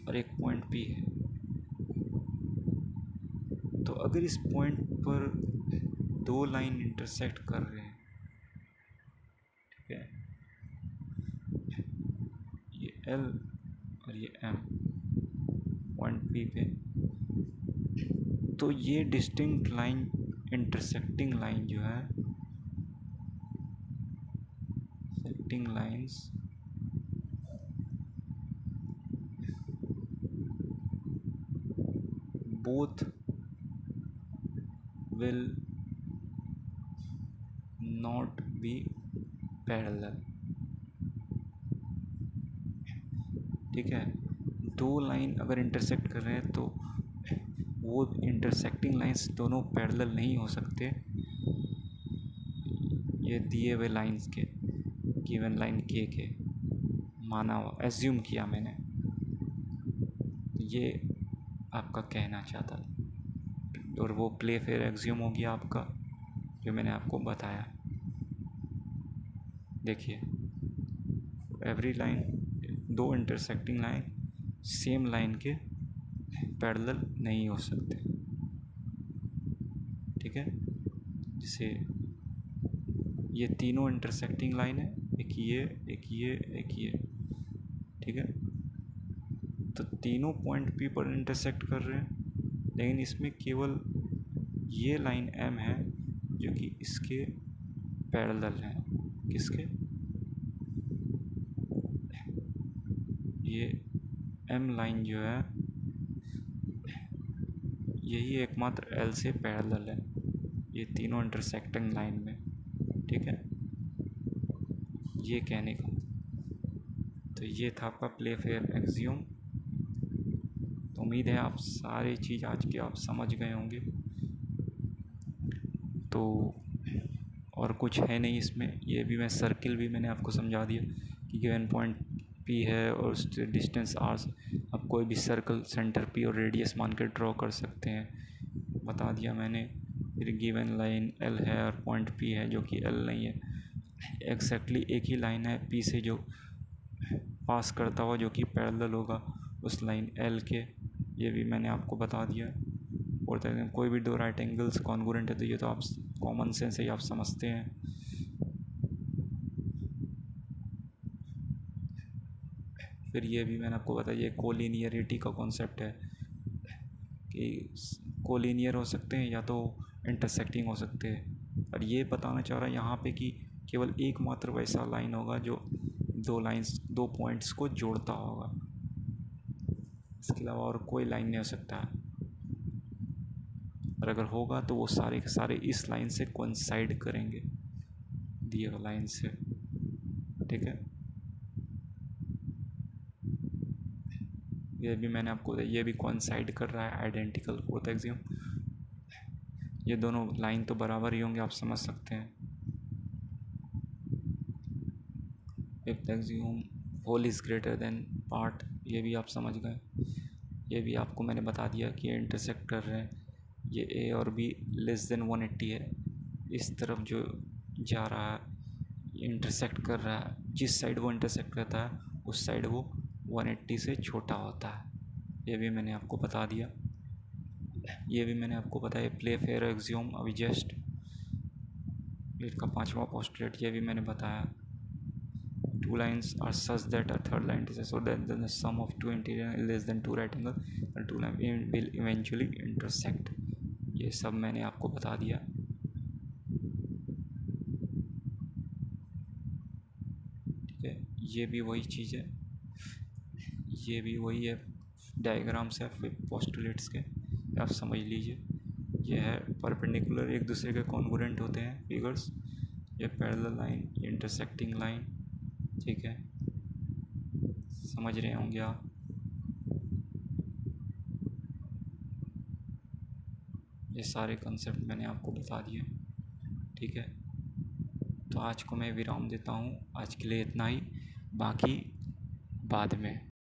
और एक पॉइंट पी है, तो अगर इस पॉइंट पर दो लाइन इंटरसेक्ट कर रहे हैं, ठीक है, ये एल और ये एम पॉइंट पी पे, तो ये डिस्टिंक्ट लाइन इंटरसेक्टिंग लाइन जो है, सेक्टिंग lines both will not be parallel। ठीक है, दो लाइन अगर इंटरसेक्ट कर रहे हैं तो वो इंटरसेक्टिंग लाइंस दोनों पैरेलल नहीं हो सकते ये दिए हुए लाइंस के, गिवन लाइन के माना हुआ एज्यूम किया मैंने, ये आपका कहना चाहता था। और वो प्ले फेयर एग्ज्यूम हो गया आपका, जो मैंने आपको बताया। देखिए एवरी लाइन, दो इंटरसेक्टिंग लाइन सेम लाइन के पैरेलल नहीं हो सकते, ठीक है। जैसे ये तीनों इंटरसेक्टिंग लाइन है, एक ये एक ये एक ये, ठीक है, तो तीनों पॉइंट पी पर इंटरसेक्ट कर रहे हैं, लेकिन इसमें केवल ये लाइन एम है जो कि इसके पैरेलल है। किसके? ये एम लाइन जो है यही एकमात्र एल से पैरेलल है, ये तीनों इंटरसेक्टिंग लाइन में, ठीक है। ये कहने का, तो ये था आपका प्ले फेयर एक्सियोम। तो उम्मीद है आप सारी चीज़ आज की आप समझ गए होंगे। तो और कुछ है नहीं इसमें, ये भी मैं सर्किल भी मैंने आपको समझा दिया कि गिवन पॉइंट पी है और उससे डिस्टेंस आर, आप कोई भी सर्कल सेंटर पी और रेडियस मान के ड्रॉ कर सकते हैं, बता दिया मैंने। फिर गिवन लाइन एल है और पॉइंट पी है जो कि एल नहीं है, एग्जैक्टली एक ही लाइन है पी से जो पास करता हुआ, जो कि पैरेलल होगा उस लाइन एल के, ये भी मैंने आपको बता दिया। और कोई भी दो राइट एंगल्स कॉन्ग्रुएंट है, तो ये तो आप कॉमन सेंस से ही आप समझते हैं। फिर ये भी मैंने आपको बताया, ये कोलिनियरिटी का कॉन्सेप्ट है कि कोलिनियर हो सकते हैं या तो इंटरसेक्टिंग हो सकते हैं। और ये बताना चाह रहा है यहाँ पे कि केवल एकमात्र वैसा लाइन होगा जो दो पॉइंट्स को जोड़ता होगा। इसके अलावा और कोई लाइन नहीं हो सकता है, और अगर होगा तो वो सारे के सारे इस लाइन से कोइंसाइड करेंगे, दिए हुए लाइन से। ठीक है, ये भी मैंने आपको, ये भी कोइंसाइड कर रहा है, आइडेंटिकल फोर्थ एक्सियम। ये दोनों लाइन तो बराबर ही होंगे, आप समझ सकते हैं। Fifth axiom whole is greater than part, ये भी आप समझ गए। ये भी आपको मैंने बता दिया कि ये इंटरसेक्ट कर रहे हैं, ये ए और बी लेस देन 180 है। इस तरफ जो जा रहा है इंटरसेक्ट कर रहा है, जिस साइड वो इंटरसेक्ट करता है उस साइड वो 180 से छोटा होता है। ये भी मैंने आपको बता दिया। ये भी मैंने आपको बताया प्ले फेयर एक्सियोम अभी जस्ट, इसका 5वां पोस्टुलेट, ये भी मैंने बताया। Two lines are such that a third line is so that the sum of two interior is less than two right angle, the two lines will eventually intersect। ये सब मैंने आपको बता दिया। ठीक है, ये भी वही चीज़ है, ये भी वही है, डायग्राम्स है पोस्टुलेट्स के, आप समझ लीजिए। ये है परपेंडिकुलर, एक दूसरे के कॉन्ग्रुएंट होते हैं फिगर्स। ये पैरेलल लाइन, इंटरसेक्टिंग लाइन। ठीक है, समझ रहे होंगे आप। ये सारे कंसेप्ट मैंने आपको बता दिए। ठीक है, तो आज को मैं विराम देता हूँ, आज के लिए इतना ही, बाकी बाद में।